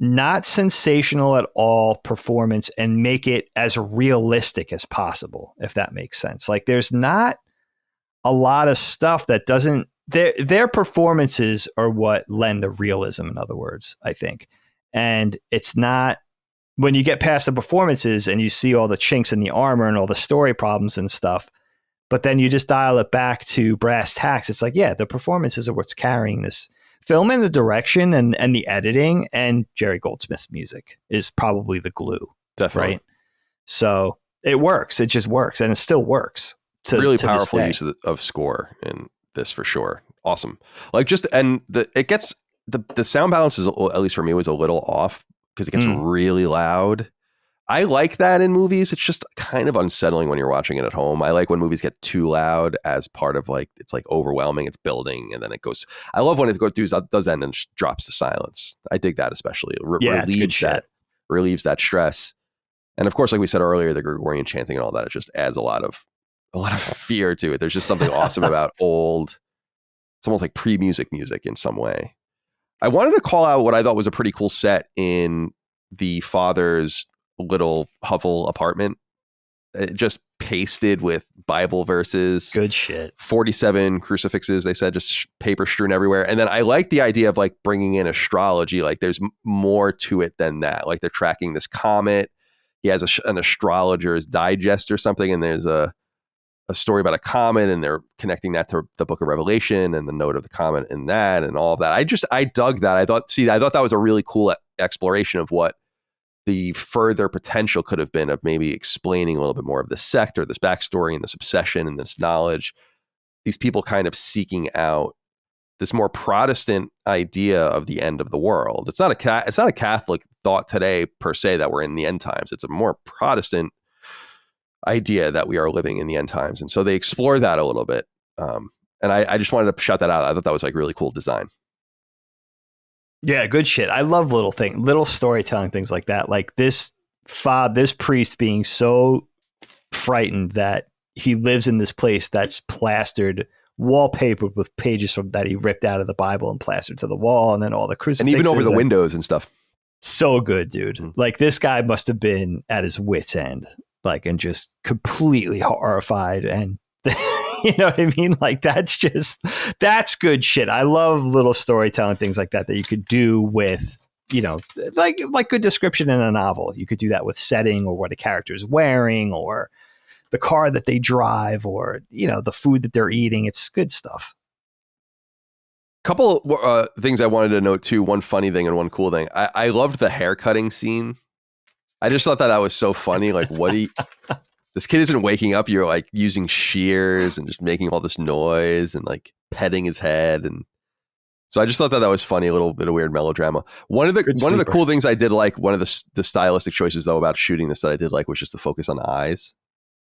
S2: not sensational at all performance and make it as realistic as possible, if that makes sense. Like there's not a lot of stuff that doesn't, their performances are what lend the realism, in other words, I think. And it's not, when you get past the performances and you see all the chinks in the armor and all the story problems and stuff, But then you just dial it back to brass tacks. It's like, yeah, the performances are what's carrying this film, and the direction and the editing, and Jerry Goldsmith's music is probably the glue.
S1: Definitely.
S2: Right? So it works. It just works. And it still works.
S1: Really powerful use of score in this for sure. Awesome. Like the sound balance is, at least for me, was a little off because it gets really loud. I like that in movies. It's just kind of unsettling when you're watching it at home. I like when movies get too loud as part of like, it's like overwhelming, it's building, and then it goes. I love when it does end and drops to silence. I dig that especially. It relieves that stress. And of course, like we said earlier, the Gregorian chanting and all that, it just adds a lot of fear to it. There's just something awesome about it's almost like pre-music music in some way. I wanted to call out what I thought was a pretty cool set in the father's little hovel apartment. It just pasted with Bible verses.
S2: Good shit.
S1: 47 crucifixes, they said, just paper strewn everywhere. And then I like the idea of like bringing in astrology. Like there's more to it than that. Like they're tracking this comet. He has an astrologer's digest or something. And there's a story about a comet, and they're connecting that to the book of Revelation and the note of the comet in that and all of that. I dug that. I thought that was a really cool exploration of what the further potential could have been of maybe explaining a little bit more of this sect or this backstory and this obsession and this knowledge. These people kind of seeking out this more Protestant idea of the end of the world. It's not a Catholic thought today per se that we're in the end times. It's a more Protestant idea that we are living in the end times. And so they explore that a little bit. And I just wanted to shout that out. I thought that was like really cool design.
S2: Yeah, good shit. I love little storytelling, things like that. Like this priest being so frightened that he lives in this place that's plastered, wallpapered with pages from that he ripped out of the Bible and plastered to the wall, and then all the crucifixes.
S1: And even over the windows and stuff.
S2: So good, dude. Mm-hmm. Like this guy must have been at his wit's end, like, and just completely horrified. And you know what I mean? Like that's good shit. I love little storytelling, things like that you could do with, you know, like good description in a novel. You could do that with setting, or what a character is wearing, or the car that they drive, or, you know, the food that they're eating. It's good stuff.
S1: Couple things I wanted to note too. One funny thing and one cool thing. I loved the haircutting scene. I just thought that was so funny. Like this kid isn't waking up. You're like using shears and just making all this noise and like petting his head. And so I just thought that was funny. A little bit of weird melodrama. One of the cool things I did like, one of the stylistic choices though about shooting this that I did like was just the focus on the eyes.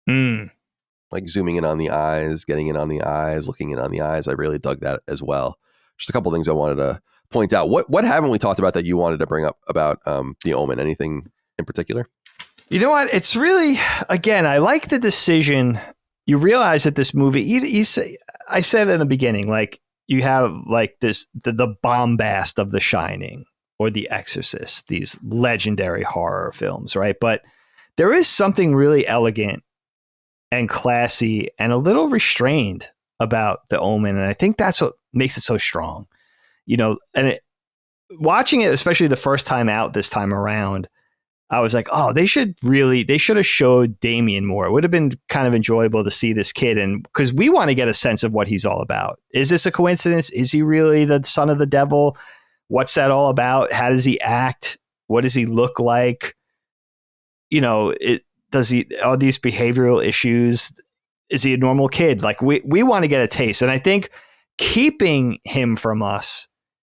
S1: Like zooming in on the eyes, getting in on the eyes, looking in on the eyes. I really dug that as well. Just a couple of things I wanted to point out. What haven't we talked about that you wanted to bring up about the Omen? Anything in particular?
S2: You know what? It's really, again, I like the decision. You realize that this movie, I said in the beginning, like you have like this, the bombast of The Shining or The Exorcist, these legendary horror films, right? But there is something really elegant and classy and a little restrained about the Omen. And I think that's what makes it so strong, you know, and watching it, especially the first time out this time around, I was like, oh, they should have showed Damien more. It would have been kind of enjoyable to see this kid. And because we want to get a sense of what he's all about. Is this a coincidence? Is he really the son of the devil? What's that all about? How does he act? What does he look like? You know, all these behavioral issues? Is he a normal kid? Like we want to get a taste. And I think keeping him from us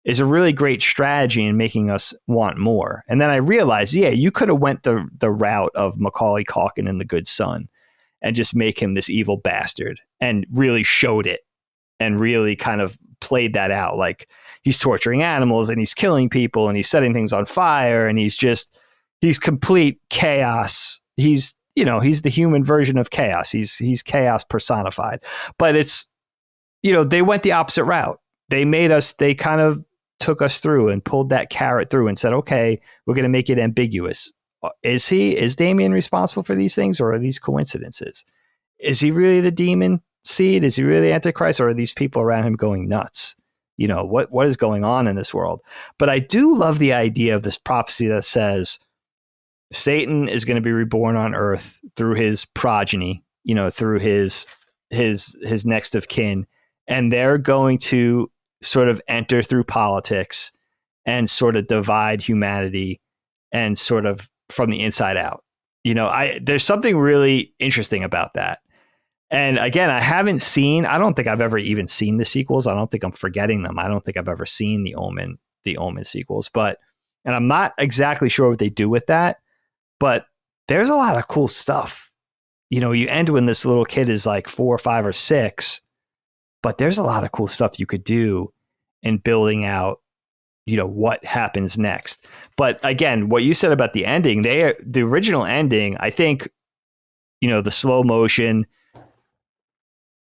S2: is a really great strategy in making us want more. And then I realized, yeah, you could have went the route of Macaulay Culkin in The Good Son and just make him this evil bastard and really showed it and really kind of played that out. Like he's torturing animals and he's killing people and he's setting things on fire and he's complete chaos. He's the human version of chaos. He's chaos personified. But it's, you know, they went the opposite route. They kind of took us through and pulled that carrot through and said, okay, we're going to make it ambiguous. Is Damien responsible for these things, or are these coincidences? Is he really the demon seed? Is he really Antichrist, or are these people around him going nuts? You know, what is going on in this world? But I do love the idea of this prophecy that says Satan is going to be reborn on earth through his progeny, you know, through his his next of kin, and they're going to sort of enter through politics and sort of divide humanity and sort of from the inside out. There's something really interesting about that. And again, I don't think I've ever even seen the sequels. I don't think I'm forgetting them. I don't think I've ever seen the Omen sequels, and I'm not exactly sure what they do with that, but there's a lot of cool stuff. You end when this little kid is like 4 or 5 or 6, but there's a lot of cool stuff you could do in building out, what happens next. But again, what you said about the ending, the original ending, I think, the slow motion,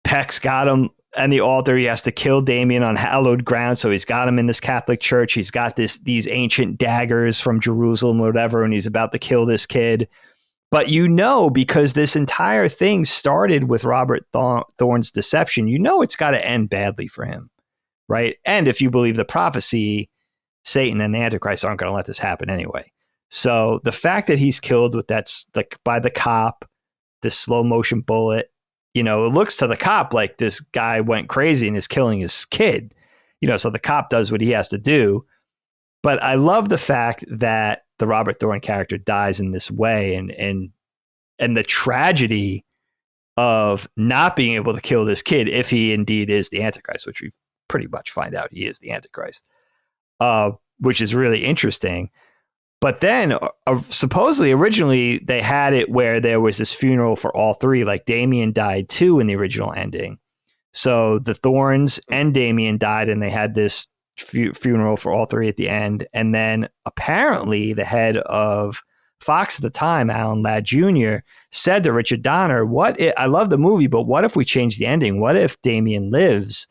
S2: Peck's got him and the altar. He has to kill Damien on hallowed ground. So he's got him in this Catholic church. He's got these ancient daggers from Jerusalem or whatever, and he's about to kill this kid. But because this entire thing started with Robert Thorne's deception, it's got to end badly for him, right? And if you believe the prophecy, Satan and the Antichrist aren't going to let this happen anyway. So the fact that he's killed with by the cop, this slow motion bullet, it looks to the cop like this guy went crazy and is killing his kid, so the cop does what he has to do. But I love the fact that the Robert Thorne character dies in this way, and the tragedy of not being able to kill this kid if he indeed is the Antichrist, which we pretty much find out he is the Antichrist, which is really interesting. But then supposedly originally they had it where there was this funeral for all three, like Damien died too in the original ending. So the Thorns and Damien died, and they had this funeral for all three at the end. And then apparently the head of Fox at the time, Alan Ladd Jr., said to Richard Donner, I love the movie, but what if we change the ending? What if Damien lives?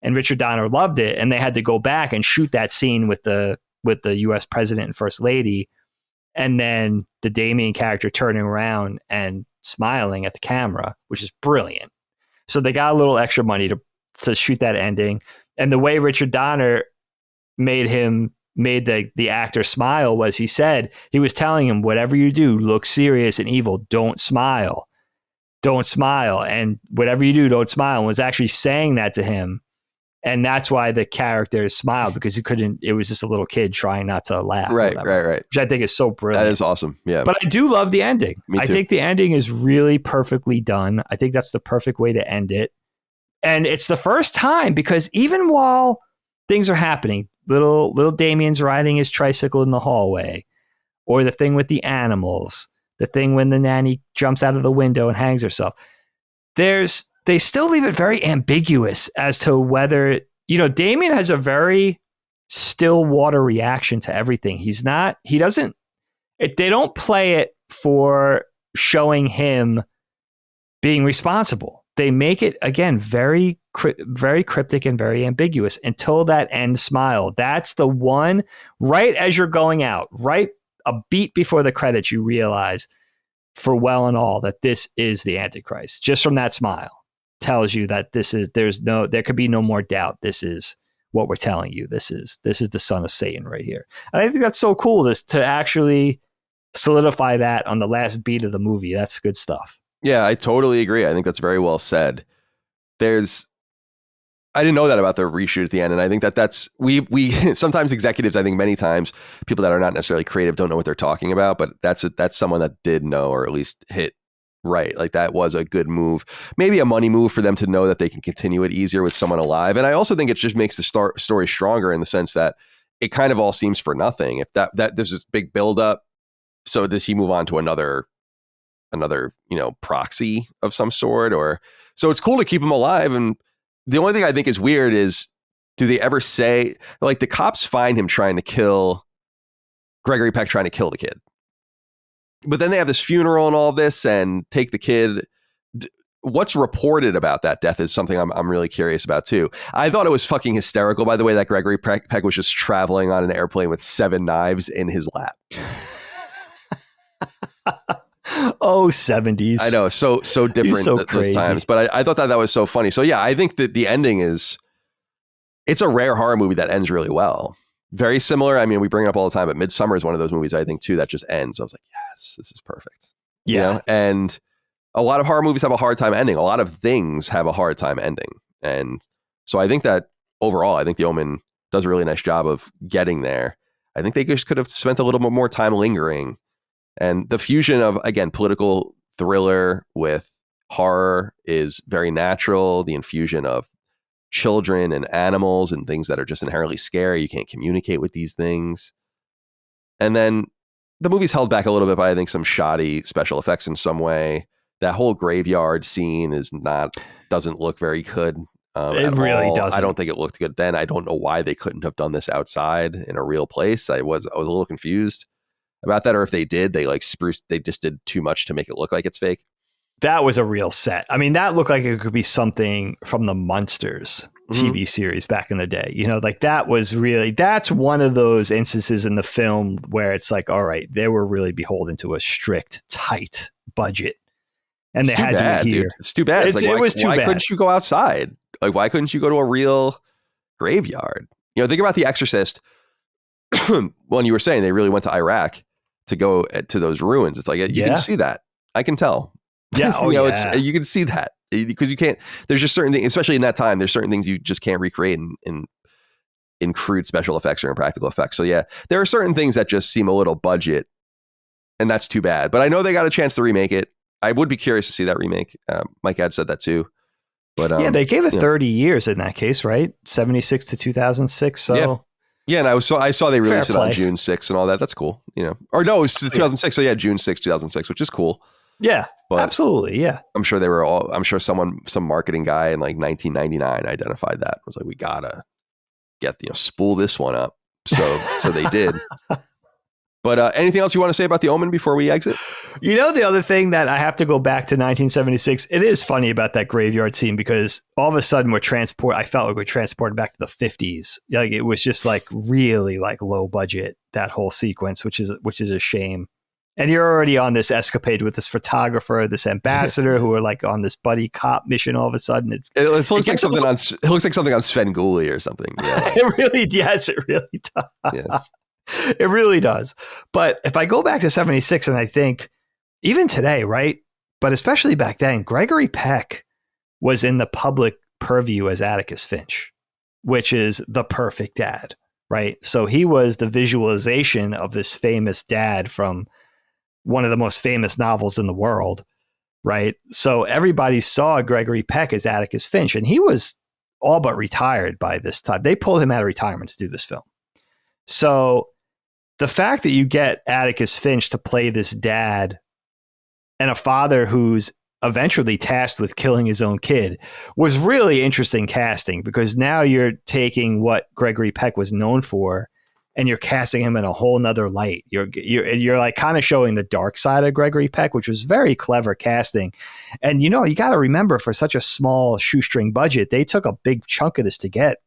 S2: And Richard Donner loved it, and they had to go back and shoot that scene with the U.S. president and first lady, and then the Damien character turning around and smiling at the camera, which is brilliant. So they got a little extra money to shoot that ending. And the way Richard Donner made the actor smile was he was telling him, whatever you do, look serious and evil. Don't smile. And whatever you do, don't smile. And was actually saying that to him. And that's why the character smiled, because it was just a little kid trying not to laugh.
S1: Right.
S2: Which I think is so brilliant.
S1: That is awesome. Yeah.
S2: But I do love the ending.
S1: Me too.
S2: I think the ending is really perfectly done. I think that's the perfect way to end it. And it's the first time, because even while things are happening, little Damien's riding his tricycle in the hallway, or the thing with the animals, the thing when the nanny jumps out of the window and hangs herself, they still leave it very ambiguous as to whether, Damien has a very still water reaction to everything. They don't play it for showing him being responsible. They make it, again, very, very cryptic and very ambiguous until that end smile. That's the one, right as you're going out, right a beat before the credits, you realize for well and all that this is the Antichrist. Just from that smile tells you that there could be no more doubt. This is what we're telling you. This is the son of Satan right here. And I think that's so cool to actually solidify that on the last beat of the movie. That's good stuff.
S1: Yeah, I totally agree. I think that's very well said. I didn't know that about the reshoot at the end. And I think that's, we sometimes executives, I think many times people that are not necessarily creative don't know what they're talking about, but that's someone that did know, or at least hit right. Like that was a good move, maybe a money move for them to know that they can continue it easier with someone alive. And I also think it just makes the story stronger in the sense that it kind of all seems for nothing. If that there's this big buildup. So does he move on to another, proxy of some sort? Or so it's cool to keep him alive. And the only thing I think is weird is, do they ever say, like, the cops find him trying to kill Gregory Peck, trying to kill the kid, but then they have this funeral and all this and take the kid. What's reported about that death is something I'm really curious about too. I thought it was fucking hysterical, by the way, that Gregory Peck was just traveling on an airplane with 7 knives in his lap.
S2: Oh, 70s.
S1: I know, so different at those times, but I thought that was so funny. So yeah, I think that the ending it's a rare horror movie that ends really well. Very similar. I mean, we bring it up all the time, but Midsommar is one of those movies I think too that just ends. I was like, yes, this is perfect.
S2: Yeah.
S1: And a lot of horror movies have a hard time ending. A lot of things have a hard time ending. And so I think that overall, I think The Omen does a really nice job of getting there. I think they just could have spent a little bit more time lingering. And the fusion of, again, political thriller with horror is very natural. The infusion of children and animals and things that are just inherently scary. You can't communicate with these things. And then the movie's held back a little bit by, I think, some shoddy special effects in some way. That whole graveyard scene doesn't look very good.
S2: It really doesn't.
S1: I don't think it looked good then. I don't know why they couldn't have done this outside in a real place. I was a little confused about that, or if they did, they just did too much to make it look like it's fake.
S2: That was a real set. I mean, that looked like it could be something from the Munsters TV series back in the day. You know, like that's one of those instances in the film where it's like, all right, they were really beholden to a strict, tight budget. And they had to adhere.
S1: Dude. It's too bad.
S2: It was too bad.
S1: Why couldn't you go outside? Like, why couldn't you go to a real graveyard? You know, think about The Exorcist. When you were saying they really went to Iraq to go to those ruins. It's like, you can see that. I can tell.
S2: Yeah. Oh,
S1: you can see that because you can't, there's just certain things, especially in that time, there's certain things you just can't recreate in crude special effects or in practical effects. So yeah, there are certain things that just seem a little budget, and that's too bad. But I know they got a chance to remake it. I would be curious to see that remake. Mike had said that too. But
S2: they gave it 30 years in that case, right? 76 to 2006. So
S1: yeah, and I saw they released it on June 6th and all that. That's cool, you know. Or no, it's 2006. So yeah, June 6th, 2006, which is cool.
S2: Yeah, but absolutely. Yeah,
S1: I'm sure some marketing guy in like 1999 identified that. Was like, we gotta spool this one up. So they did. But anything else you want to say about The Omen before we exit?
S2: You know, the other thing that I have to go back to 1976. It is funny about that graveyard scene because all of a sudden I felt like we're transported back to the 50s. Like it was just like really like low budget, that whole sequence, which is a shame. And you're already on this escapade with this photographer, this ambassador who are like on this buddy cop mission. All of a sudden, it looks like something on
S1: Svengoolie or something. Yeah.
S2: It really does. Yeah. It really does. But if I go back to 76 and I think even today, right? But especially back then, Gregory Peck was in the public purview as Atticus Finch, which is the perfect dad, right? So he was the visualization of this famous dad from one of the most famous novels in the world, right? So everybody saw Gregory Peck as Atticus Finch, and he was all but retired by this time. They pulled him out of retirement to do this film. So the fact that you get Atticus Finch to play this dad and a father who's eventually tasked with killing his own kid was really interesting casting, because now you're taking what Gregory Peck was known for and you're casting him in a whole nother light. You're like kind of showing the dark side of Gregory Peck, which was very clever casting. And, you know, you got to remember, for such a small shoestring budget, they took a big chunk of this to get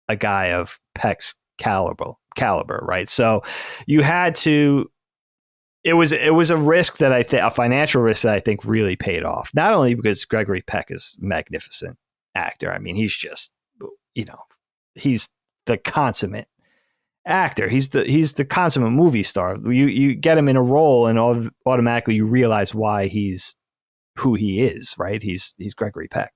S2: a guy of Peck's caliber, right? So you had to, it was a risk that a financial risk that I think really paid off. Not only because Gregory Peck is a magnificent actor. I mean, he's just, he's the consummate actor. He's the consummate movie star. You get him in a role and automatically you realize why he's who he is, right? He's Gregory Peck.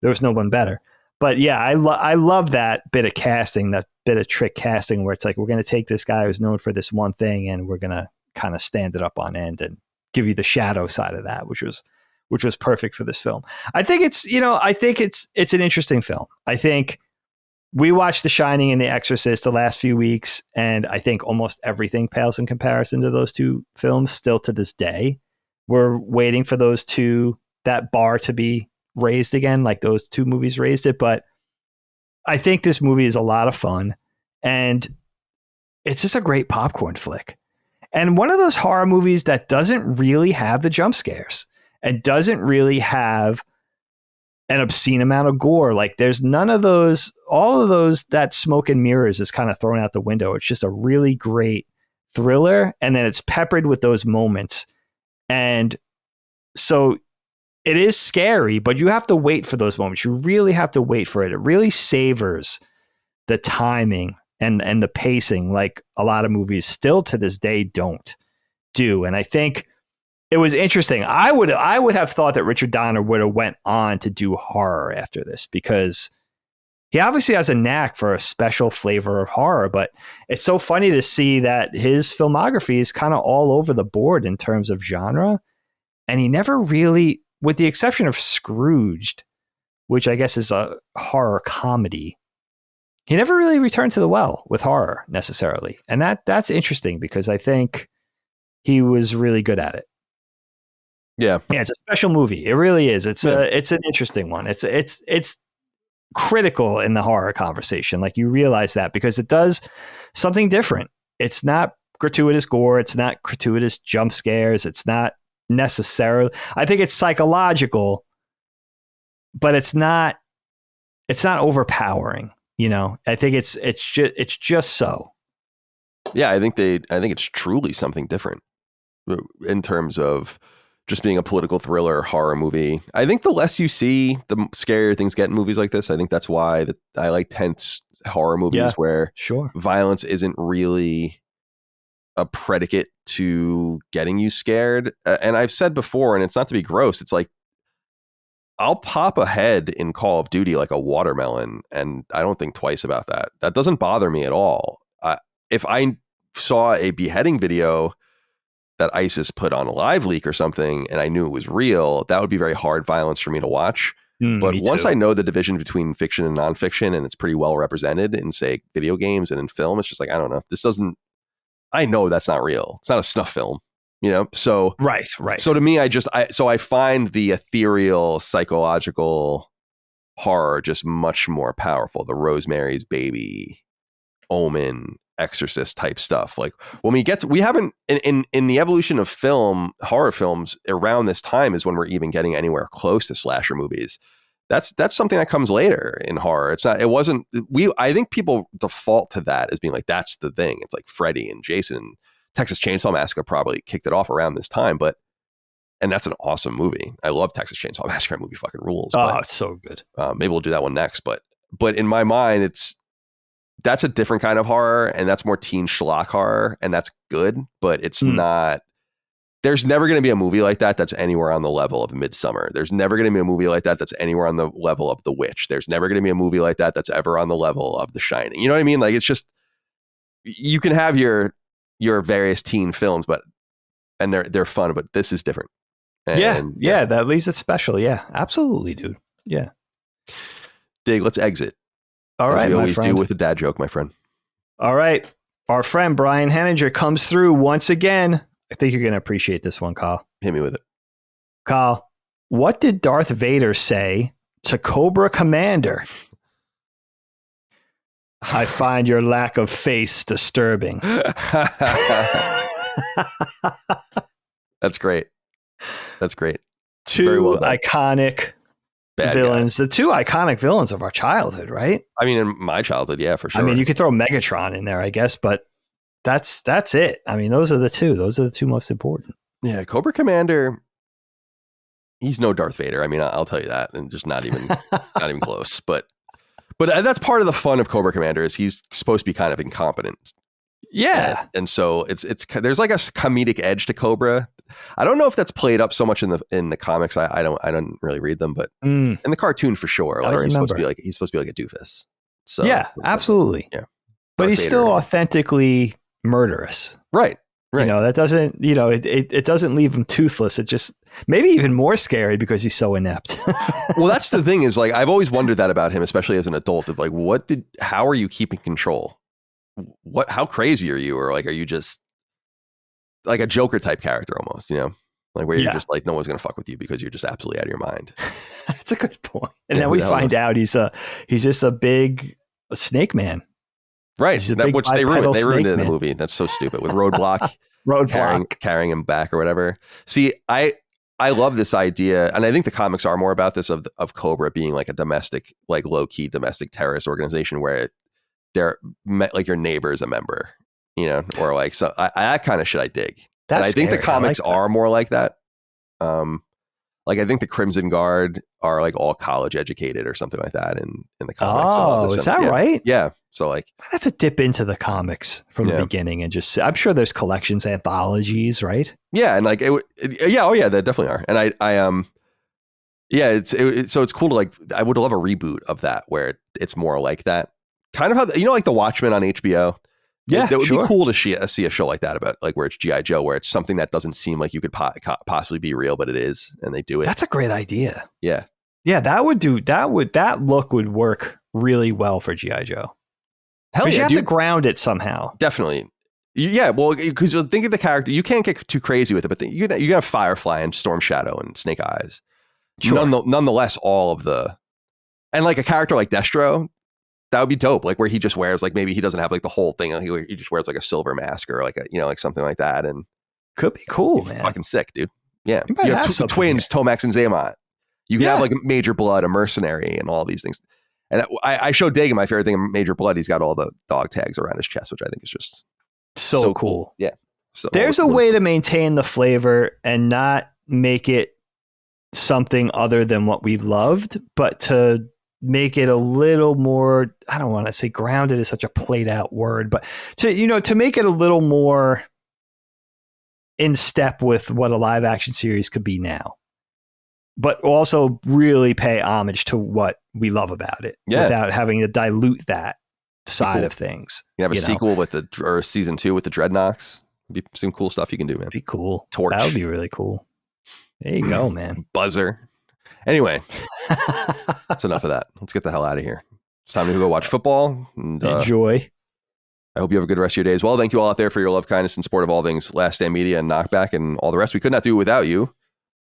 S2: There was no one better. But yeah, I love that bit of casting, that bit of trick casting where it's like, we're going to take this guy who's known for this one thing and we're going to kind of stand it up on end and give you the shadow side of that, which was perfect for this film. I think it's an interesting film. I think we watched The Shining and The Exorcist the last few weeks, and I think almost everything pales in comparison to those two films still to this day. We're waiting for that bar to be raised again, like those two movies raised it. But I think this movie is a lot of fun, and it's just a great popcorn flick. And one of those horror movies that doesn't really have the jump scares and doesn't really have an obscene amount of gore. Like there's none of those, all of those, that smoke and mirrors is kind of thrown out the window. It's just a really great thriller. And then it's peppered with those moments. And so it is scary, but you have to wait for those moments. You really have to wait for it. It really savors the timing and the pacing, like a lot of movies still to this day don't do. And I think it was interesting. I would have thought that Richard Donner would have went on to do horror after this, because he obviously has a knack for a special flavor of horror. But it's so funny to see that his filmography is kind of all over the board in terms of genre, and he never really, with the exception of Scrooged, which I guess is a horror comedy, he never really returned to the well with horror necessarily. And that's interesting, because I think he was really good at it.
S1: Yeah.
S2: Yeah, it's a special movie. It really is. It's an interesting one. It's critical in the horror conversation. Like, you realize that, because it does something different. It's not gratuitous gore. It's not gratuitous jump scares. It's not necessarily, I think it's psychological, but it's not overpowering. You know, I think it's just so.
S1: Yeah, I think it's truly something different in terms of just being a political thriller horror movie. I think the less you see, the scarier things get in movies like this. I think that's why I like tense horror movies where violence isn't really a predicate to getting you scared. And I've said before, and it's not to be gross, it's like, I'll pop a head in Call of Duty like a watermelon, and I don't think twice about that. That doesn't bother me at all. If I saw a beheading video that ISIS put on a live leak or something, and I knew it was real, that would be very hard violence for me to watch. But once I know the division between fiction and nonfiction, and it's pretty well represented in, say, video games and in film, it's just like, I don't know. I know that's not real. It's not a snuff film, you know? So,
S2: right.
S1: So to me, I find the ethereal psychological horror just much more powerful. The Rosemary's Baby, Omen, Exorcist type stuff. Like, when we haven't in the evolution of horror films around this time is when we're even getting anywhere close to slasher movies. That's something that comes later in horror. I think people default to that as being like, that's the thing. It's like Freddy and Jason and Texas Chainsaw Massacre probably kicked it off around this time, and that's an awesome movie. I love Texas Chainsaw Massacre. That movie fucking rules.
S2: It's so good.
S1: Maybe we'll do that one next, but in my mind, that's a different kind of horror, and that's more teen schlock horror, and that's good, but it's not. There's never going to be a movie like that that's anywhere on the level of Midsummer. There's never going to be a movie like that that's anywhere on the level of The Witch. There's never going to be a movie like that that's ever on the level of The Shining. You know what I mean? Like, it's just, you can have your various teen films, and they're fun, but this is different. And,
S2: yeah, that leaves it special. Yeah, absolutely, dude. Yeah.
S1: Dig, let's exit.
S2: All right,
S1: as we always do with a dad joke, my friend.
S2: All right. Our friend Brian Henninger comes through once again. I think you're going to appreciate this one, Kyle.
S1: Hit me with it.
S2: Kyle, what did Darth Vader say to Cobra Commander? I find your lack of face disturbing.
S1: That's great.
S2: Two iconic villains. The two iconic villains of our childhood, right?
S1: I mean, in my childhood, yeah, for sure.
S2: I mean, you could throw Megatron in there, I guess, but that's it. I mean, those are the two most important.
S1: Yeah, Cobra Commander, he's no Darth Vader. I mean, I'll tell you that, and just not even close. But that's part of the fun of Cobra Commander, is he's supposed to be kind of incompetent.
S2: Yeah,
S1: and so it's there's like a comedic edge to Cobra. I don't know if that's played up so much in the comics. I don't really read them, but in the cartoon for sure, like he's supposed to be like a doofus. So
S2: yeah, absolutely.
S1: Yeah,
S2: but he's still authentically murderous.
S1: Right.
S2: You know, that doesn't, it doesn't leave him toothless. It just, maybe even more scary because he's so inept.
S1: Well, that's the thing, is like, I've always wondered that about him, especially as an adult, of like, how are you keeping control? How crazy are you? Or like, are you just like a Joker type character almost, like where you're just like, no one's going to fuck with you because you're just absolutely out of your mind.
S2: That's a good point. And then we find out he's just a big snake man.
S1: Right. Which they ruined it in the movie. That's so stupid, with Roadblock carrying him back or whatever. See, I love this idea, and I think the comics are more about this, of Cobra being like a domestic, like low key domestic terrorist organization where they're like your neighbor is a member, or like, so that kind of shit I dig. And I think the comics are more like that. Like, I think the Crimson Guard are like all college educated or something like that in the comics.
S2: Oh, is that right?
S1: Yeah. So like,
S2: I have to dip into the comics from the beginning and just, I'm sure there's collections, anthologies, right?
S1: Yeah. And like, yeah. Oh yeah, there definitely are. And yeah, so it's cool to like, I would love a reboot of that where it's more like that. Kind of how, like the Watchmen on HBO.
S2: Yeah,
S1: that would
S2: sure.
S1: be cool to see a show like that about like where it's G.I. Joe, where it's something that doesn't seem like you could possibly be real, but it is, and they do it.
S2: That's a great idea.
S1: Yeah.
S2: Yeah, that look would work really well for G.I. Joe.
S1: Hell yeah.
S2: You have to ground it somehow.
S1: Definitely. Yeah, well, because you think of the character, you can't get too crazy with it, but you have Firefly and Storm Shadow and Snake Eyes.
S2: Sure.
S1: Nonetheless, all of and like a character like Destro, that would be dope. Like where he just wears like, maybe he doesn't have like the whole thing. He just wears like a silver mask or like like something like that. And
S2: could be cool, man.
S1: Fucking sick, dude. Yeah.
S2: You
S1: have the twins, here. Tomax and Xamot. You can have like Major Blood, a mercenary, and all these things. And I showed Dagan my favorite thing of Major Blood. He's got all the dog tags around his chest, which I think is just
S2: so cool.
S1: Yeah. So
S2: there's a way to maintain the flavor and not make it something other than what we loved, but to make it a little more, I don't want to say grounded is such a played out word, but to make it a little more in step with what a live action series could be now, but also really pay homage to what we love about it without having to dilute that side of things.
S1: You have a sequel or season 2 with the Dreadnoks. Be some cool stuff you can do, man.
S2: Be cool.
S1: Torch.
S2: That would be really cool. There you go, man.
S1: Buzzer. Anyway, that's enough of that. Let's get the hell out of here. It's time to go watch football. And,
S2: enjoy.
S1: I hope you have a good rest of your day as well. Thank you all out there for your love, kindness, and support of all things Last Stand Media and KnockBack and all the rest. We could not do without you.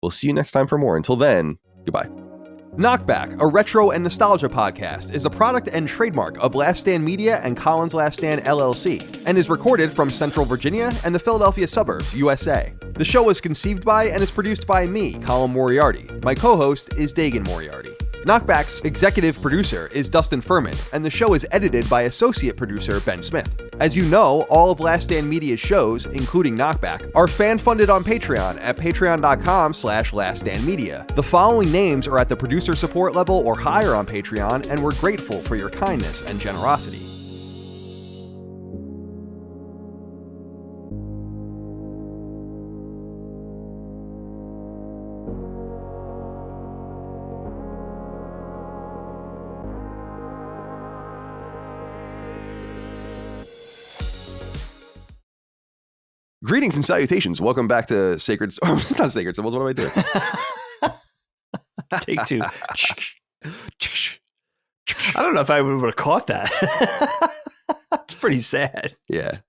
S1: We'll see you next time for more. Until then, goodbye. KnockBack, a retro and nostalgia podcast, is a product and trademark of Last Stand Media and Collins Last Stand LLC, and is recorded from Central Virginia and the Philadelphia suburbs, USA. The show was conceived by and is produced by me, Colin Moriarty. My co-host is Dagan Moriarty. KnockBack's executive producer is Dustin Furman, and the show is edited by associate producer Ben Smith. As you know, all of Last Stand Media's shows, including KnockBack, are fan-funded on Patreon at patreon.com/laststandmedia. The following names are at the producer support level or higher on Patreon, and we're grateful for your kindness and generosity. Greetings and salutations. Welcome back to Sacred... Oh, it's not Sacred Symbols. What am I doing?
S2: Take 2. I don't know if I would have caught that. It's pretty sad.
S1: Yeah.